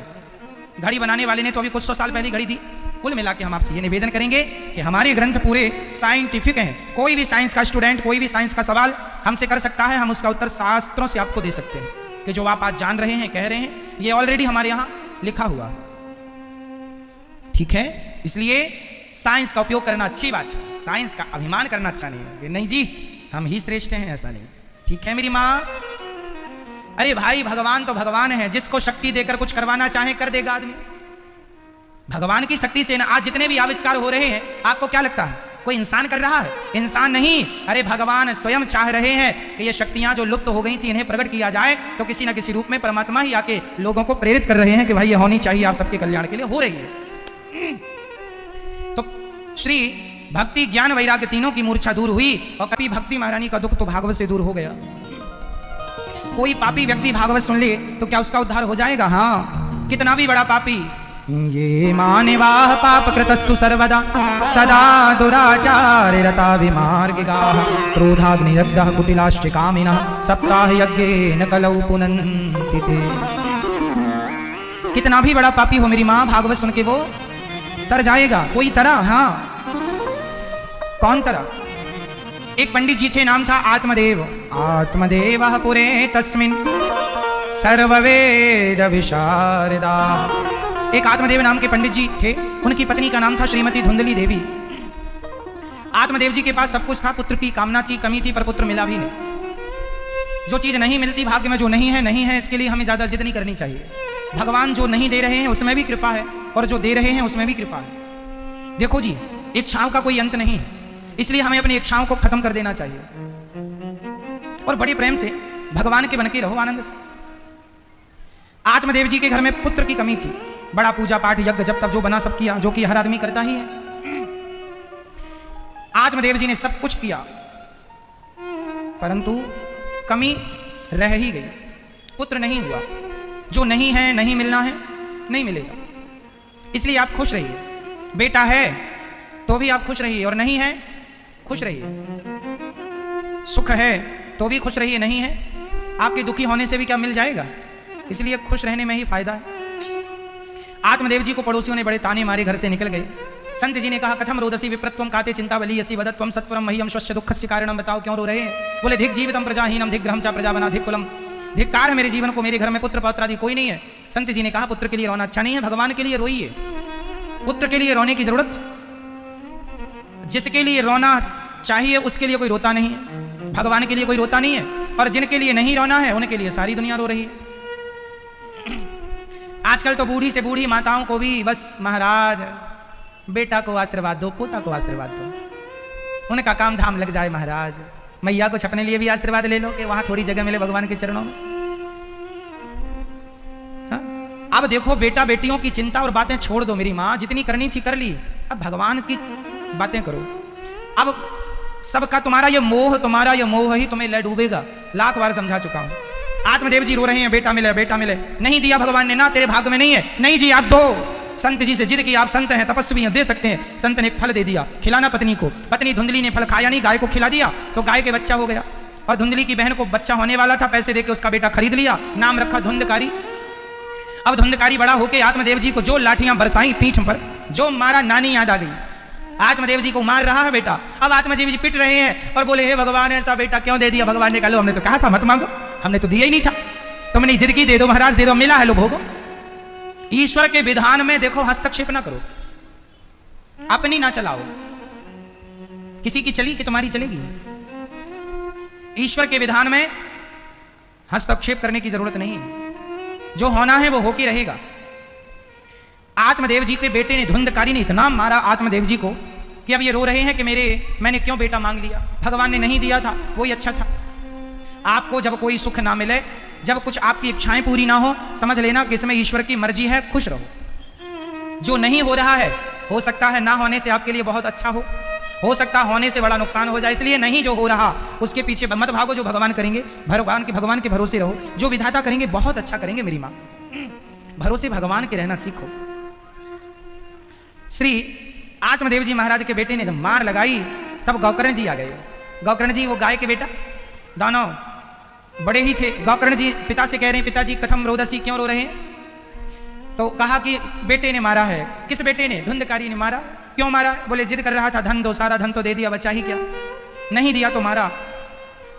घड़ी बनाने वाले ने तो अभी कुछ 100 साल पहले घड़ी दी। कुल मिला के हम आपसे ये निवेदन करेंगे कि हमारे ग्रंथ पूरे साइंटिफिक हैं। कोई भी साइंस का स्टूडेंट, कोई भी साइंस का सवाल हमसे कर सकता है, हम उसका उत्तर शास्त्रों से आपको दे सकते हैं कि जो आप आज जान रहे हैं, कह रहे हैं, ये ऑलरेडी हमारे यहाँ लिखा हुआ। ठीक है, इसलिए साइंस का उपयोग करना अच्छी बात है, साइंस का अभिमान करना अच्छा नहीं है। नहीं जी, हम ही श्रेष्ठ हैं, ऐसा नहीं। ठीक है मेरी माँ? अरे भाई, भगवान तो भगवान है, जिसको शक्ति देकर कुछ करवाना चाहे कर देगा आदमी। भगवान की शक्ति से ना आज जितने भी आविष्कार हो रहे हैं, आपको क्या लगता है कोई इंसान कर रहा है? इंसान नहीं, अरे भगवान स्वयं चाह रहे हैं कि ये शक्तियां जो लुप्त हो गई थी, इन्हें प्रकट किया जाए। तो किसी ना किसी रूप में परमात्मा ही आके लोगों को प्रेरित कर रहे हैं कि भाई ये होनी चाहिए, आप सबके कल्याण के लिए हो रही है। तो श्री भक्ति, ज्ञान, वैराग्य तीनों की मूर्छा दूर हुई और कभी भक्ति महारानी का दुख तो भागवत से दूर हो गया। कोई पापी व्यक्ति भागवत सुन ले तो क्या उसका उद्धार हो जाएगा? हाँ, कितना भी बड़ा पापी। ये माने वाह पाप कृतस्तु सर्वदा सदा दुराचार रता विमार्गिगाः क्रोधाग्निदग्धः कुटिलाश्च कामिनः सप्ताह यज्ञेन कलौ पुनन्ति ते। कितना भी बड़ा पापी हो मेरी माँ, भागवत सुन के वो तर जाएगा। कोई तरह, हाँ, कौन तरह? एक पंडित जी थे, नाम था आत्मदेव। आत्मदेवः पुरे तस्मिन् सर्ववेद विशारदा। एक आत्मदेव नाम के पंडित जी थे, उनकी पत्नी का नाम था श्रीमती धुंधली देवी। आत्मदेव जी के पास सब कुछ था, पुत्र की कामना थी, कमी थी, पर पुत्र मिला भी नहीं। जो चीज नहीं मिलती भाग्य में, जो नहीं है नहीं है, इसके लिए हमें ज्यादा जिद नहीं करनी चाहिए। भगवान जो नहीं दे रहे हैं उसमें भी कृपा है, और जो दे रहे हैं उसमें भी कृपा है। देखो जी, इच्छाओं का कोई अंत नहीं है, इसलिए हमें अपनी इच्छाओं को खत्म कर देना चाहिए और बड़े प्रेम से भगवान के बन के रहो, आनंद से। आत्मदेव जी के घर में पुत्र की कमी थी, बड़ा पूजा पाठ यज्ञ जब तब जो बना सब किया, जो कि हर आदमी करता ही है। आत्मदेव जी ने सब कुछ किया, परंतु कमी रह ही गई, पुत्र नहीं हुआ। जो नहीं है, नहीं मिलना है, नहीं मिलेगा। इसलिए आप खुश रहिए। बेटा है तो भी आप खुश रहिए, और नहीं है खुश रहिए। सुख है तो भी खुश रहिए, नहीं है आपके दुखी होने से भी क्या मिल जाएगा? इसलिए खुश रहने में ही फायदा है। आत्मदेव जी को पड़ोसियों ने बड़े ताने मारे, घर से निकल गए। संत जी ने कहा, कथम रोदसी विप्रत्वम काते चिंता बली यसी वदत्वम सत्वरम मह्यम स्वस्य दुःखस्य कारणम। बताओ क्यों रो रहे हैं? बोले, धिक जीवितम प्रजाहीनम धिक ग्रहम चा प्रजा बना धिक कुलम। धिक्कार है मेरे जीवन को, मेरे घर में पुत्र पौत्र आदि कोई नहीं है। संत जी ने कहा पुत्र के लिए रोना अच्छा नहीं है, भगवान के लिए रोइए। पुत्र के लिए रोने की जरूरत, जिसके लिए रोना चाहिए उसके लिए कोई रोता नहीं है, भगवान के लिए कोई रोता नहीं है। और जिनके लिए नहीं रोना है उनके लिए सारी दुनिया रो रही है। आजकल तो बूढ़ी से बूढ़ी माताओं को भी बस महाराज बेटा को आशीर्वाद दो, पोता को आशीर्वाद दो, उनका काम धाम लग जाए महाराज। मैया कुछ अपने लिए भी आशीर्वाद ले लो कि वहां थोड़ी जगह मिले भगवान के चरणों में। हाँ? अब देखो बेटा बेटियों की चिंता और बातें छोड़ दो मेरी माँ, जितनी करनी थी कर ली, अब भगवान की बातें करो। अब सबका तुम्हारा ये मोह ही तुम्हें ले डूबेगा। लाख बार समझा चुका हूं। आत्मदेव जी रो रहे हैं बेटा मिले, बेटा मिले, नहीं दिया भगवान ने, ना तेरे भाग्य में नहीं है, नहीं जी आप दो। संत जी से जिद की, आप संत हैं तपस्वी हैं दे सकते हैं। संत ने एक फल दे दिया, खिलाना पत्नी को। पत्नी धुंधली ने फल खाया नहीं, गाय को खिला दिया तो गाय के बच्चा हो गया। और धुंधली की बहन को बच्चा होने वाला था, पैसे देके उसका बेटा खरीद लिया, नाम रखा धुंधकारी। अब धुंधकारी बड़ा होके आत्मदेव जी को जो लाठियां बरसाई पीठ पर, जो मारा, नानी याद आ गई। आत्मदेव जी को मार रहा है बेटा। अब आत्मदेव जी पिट रहे हैं और बोले हे भगवान ऐसा बेटा क्यों दे दिया। भगवान ने कहा लो हमने तो कहा था मत मांगो, हमने तो दिया ही नहीं था, तुमने जिद की दे दो महाराज, दे दो, मिला है लो भोगो। ईश्वर के विधान में देखो हस्तक्षेप ना करो, अपनी ना चलाओ। किसी की चली कि तुम्हारी चलेगी। ईश्वर के विधान में हस्तक्षेप करने की जरूरत नहीं है, जो होना है वो होके रहेगा। आत्मदेव जी के बेटे ने, धुंधकारी ने इतना मारा आत्मदेव जी को कि अब ये रो रहे हैं कि मैंने क्यों बेटा मांग लिया, भगवान ने नहीं दिया था, वही अच्छा था। आपको जब कोई सुख ना मिले, जब कुछ आपकी इच्छाएं पूरी ना हो, समझ लेना कि इसमें ईश्वर की मर्जी है, खुश रहो। जो नहीं हो रहा है, हो सकता है ना होने से आपके लिए बहुत अच्छा हो सकता है होने से बड़ा नुकसान हो जाए, इसलिए नहीं जो हो रहा उसके पीछे मत भागो। जो भगवान करेंगे, भगवान के भरोसे रहो, जो विधाता करेंगे बहुत अच्छा करेंगे मेरी माँ। भरोसे भगवान के रहना सीखो। श्री आत्मदेव जी महाराज के बेटे ने जब मार लगाई तब गौकर्ण जी आ गए। गौकर्ण जी वो गाय के बेटा, दोनों बड़े ही थे। गौकर्ण जी पिता से कह रहे हैं पिताजी कथम रोदसी, क्यों रो रहे हैं। तो कहा कि बेटे ने मारा है। किस बेटे ने? धुंधकारी ने मारा। क्यों मारा? बोले जिद कर रहा था, धन दो, सारा धन तो दे दिया, बचा ही क्या, नहीं दिया तो मारा।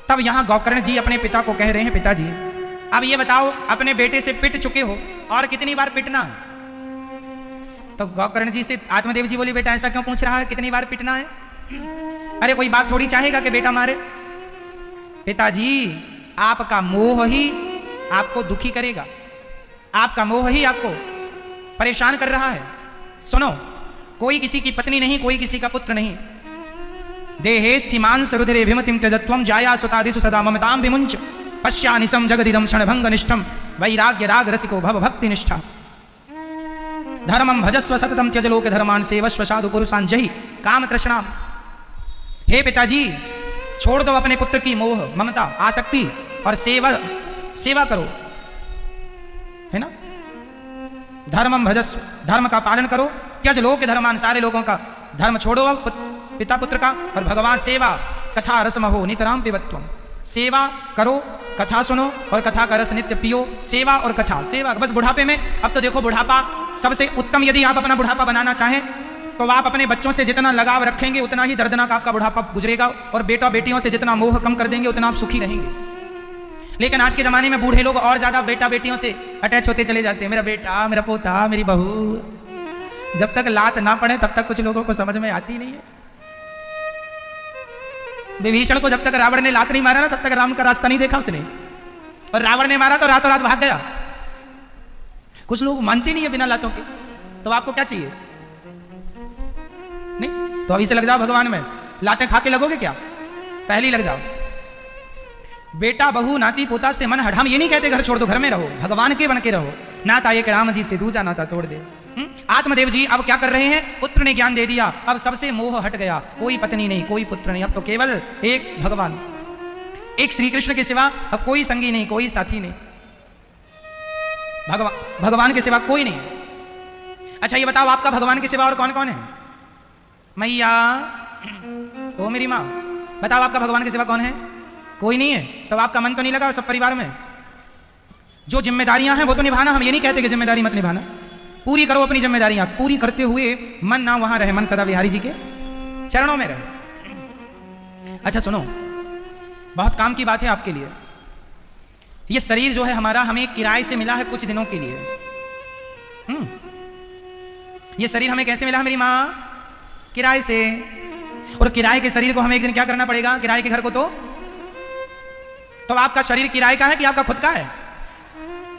तब यहां गौकर्ण जी अपने पिता को कह रहे हैं पिताजी अब ये बताओ अपने बेटे से पिट चुके हो और कितनी बार पिटना है। तो गौकर्ण जी से आत्मदेव जी बोले बेटा ऐसा क्यों पूछ रहा है, कितनी बार पिटना है। अरे कोई बात थोड़ी चाहेगा कि बेटा मारे। पिताजी आपका मोह ही आपको दुखी करेगा, आपका मोह ही आपको परेशान कर रहा है। सुनो, कोई किसी की पत्नी नहीं, कोई किसी का पुत्र नहीं। देहेस्थिमान सरुधिरे विमतिम त्यजत्वम जाया सुतादिषु सदा ममताम विमुंच पश्यानिसम जगदिदम क्षणभंग निष्ठम वैराग्य राग रसिको भव भक्ति निष्ठा धर्मम भजस्व सततम त्यजलोक धर्मान सेवस्व साधु पुरुषान जहि काम तृष्णाम। हे पिताजी छोड़ दो अपने पुत्र की मोह, ममता, आसक्ति और सेवा करो, है ना। धर्मम भजस्व, धर्म का पालन करो, त्यज लोक धर्मान, सारे लोगों का धर्म छोड़ो अब पिता पुत्र का, और भगवान सेवा कथा रसमहो नितराम पिबत्वम। सेवा करो, कथा सुनो और कथा का रस नित्य पियो। सेवा और कथा, सेवा बस बुढ़ापे में। अब तो देखो बुढ़ापा सबसे उत्तम, यदि आप अपना बुढ़ापा बनाना चाहें तो आप अपने बच्चों से जितना लगाव रखेंगे उतना ही दर्दनाक आपका बुढ़ापा गुजरेगा, और बेटा बेटियों से जितना मोह कम कर देंगे उतना आप सुखी रहेंगे। लेकिन आज के ज़माने में बूढ़े लोग और ज़्यादा बेटा बेटियों से अटैच होते चले जाते हैं। मेरा बेटा, मेरा पोता, मेरी बहू। जब तक लात ना पड़े तब तक कुछ लोगों को समझ में आती नहीं है। विभीषण को जब तक रावण ने लात नहीं मारा ना तब तक राम का रास्ता नहीं देखा उसने, और रावण ने मारा तो रातों रात भाग गया। कुछ लोग मानते नहीं है बिना लातों के। तो आपको क्या चाहिए? नहीं तो अभी से लग जाओ भगवान में। लातें खा के लगोगे क्या? पहले ही लग जाओ। बेटा बहू नाती पोता से मन हट। हम ये नहीं कहते घर छोड़ दो, घर में रहो, भगवान के बन के रहो। नाता एक राम जी से दूजा नाता तोड़ दे। आत्मदेव जी अब क्या कर रहे हैं? पुत्र ने ज्ञान दे दिया, अब सबसे मोह हट गया। कोई पत्नी नहीं, कोई पुत्र नहीं, अब तो केवल एक भगवान, एक श्री कृष्ण के सिवा अब कोई संगी नहीं, कोई साथी नहीं। भगवान के सिवा कोई नहीं। अच्छा ये बताओ आपका भगवान के सिवा और कौन कौन है? मैया, ओ मेरी माँ, बताओ आपका भगवान के सिवा कौन है? कोई नहीं है। तो आपका मन तो नहीं लगा सब परिवार में? जो जिम्मेदारियां हैं वो तो निभाना। हम ये नहीं कहते कि जिम्मेदारी मत निभाना, पूरी करो अपनी जिम्मेदारियां। पूरी करते हुए मन ना वहां रहे, मन सदा बिहारी जी के चरणों में रहे। अच्छा सुनो, बहुत काम की बात है आपके लिए। ये शरीर जो है हमारा हमें किराए से मिला है कुछ दिनों के लिए। ये शरीर हमें कैसे मिला है मेरी माँ? किराए से। और किराए के शरीर को हमें एक दिन क्या करना पड़ेगा? किराए के घर को तो आपका शरीर किराए का है कि आपका खुद का है?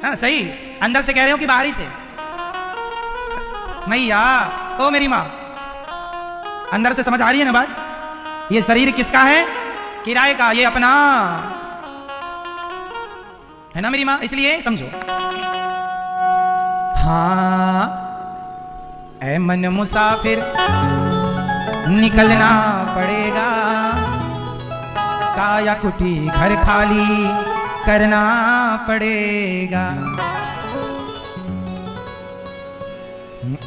हाँ सही, अंदर से कह रहे हो कि बाहरी से? मैया ओ मेरी माँ, अंदर से समझ आ रही है ना बात? ये शरीर किसका है? किराए का, ये अपना है ना मेरी माँ, इसलिए समझो। हाँ ऐ मन मुसाफिर निकलना पड़ेगा, काया कुटी घर खाली करना पड़ेगा।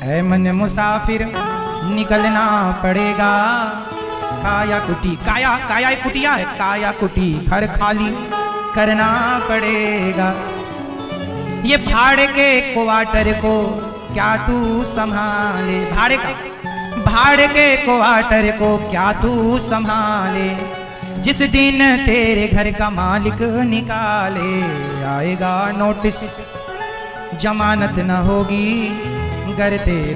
ऐ मन मुसाफिर निकलना पड़ेगा, काया कुटी, काया काया एक कुटिया है, काया कुटी घर खाली करना पड़ेगा। ये भाड़े के क्वार्टर को क्या तू संभाले? भाड़े के क्वार्टर को क्या तू संभाले? जिस दिन तेरे घर का मालिक निकाले आएगा नोटिस, जमानत न होगी घर तेरे।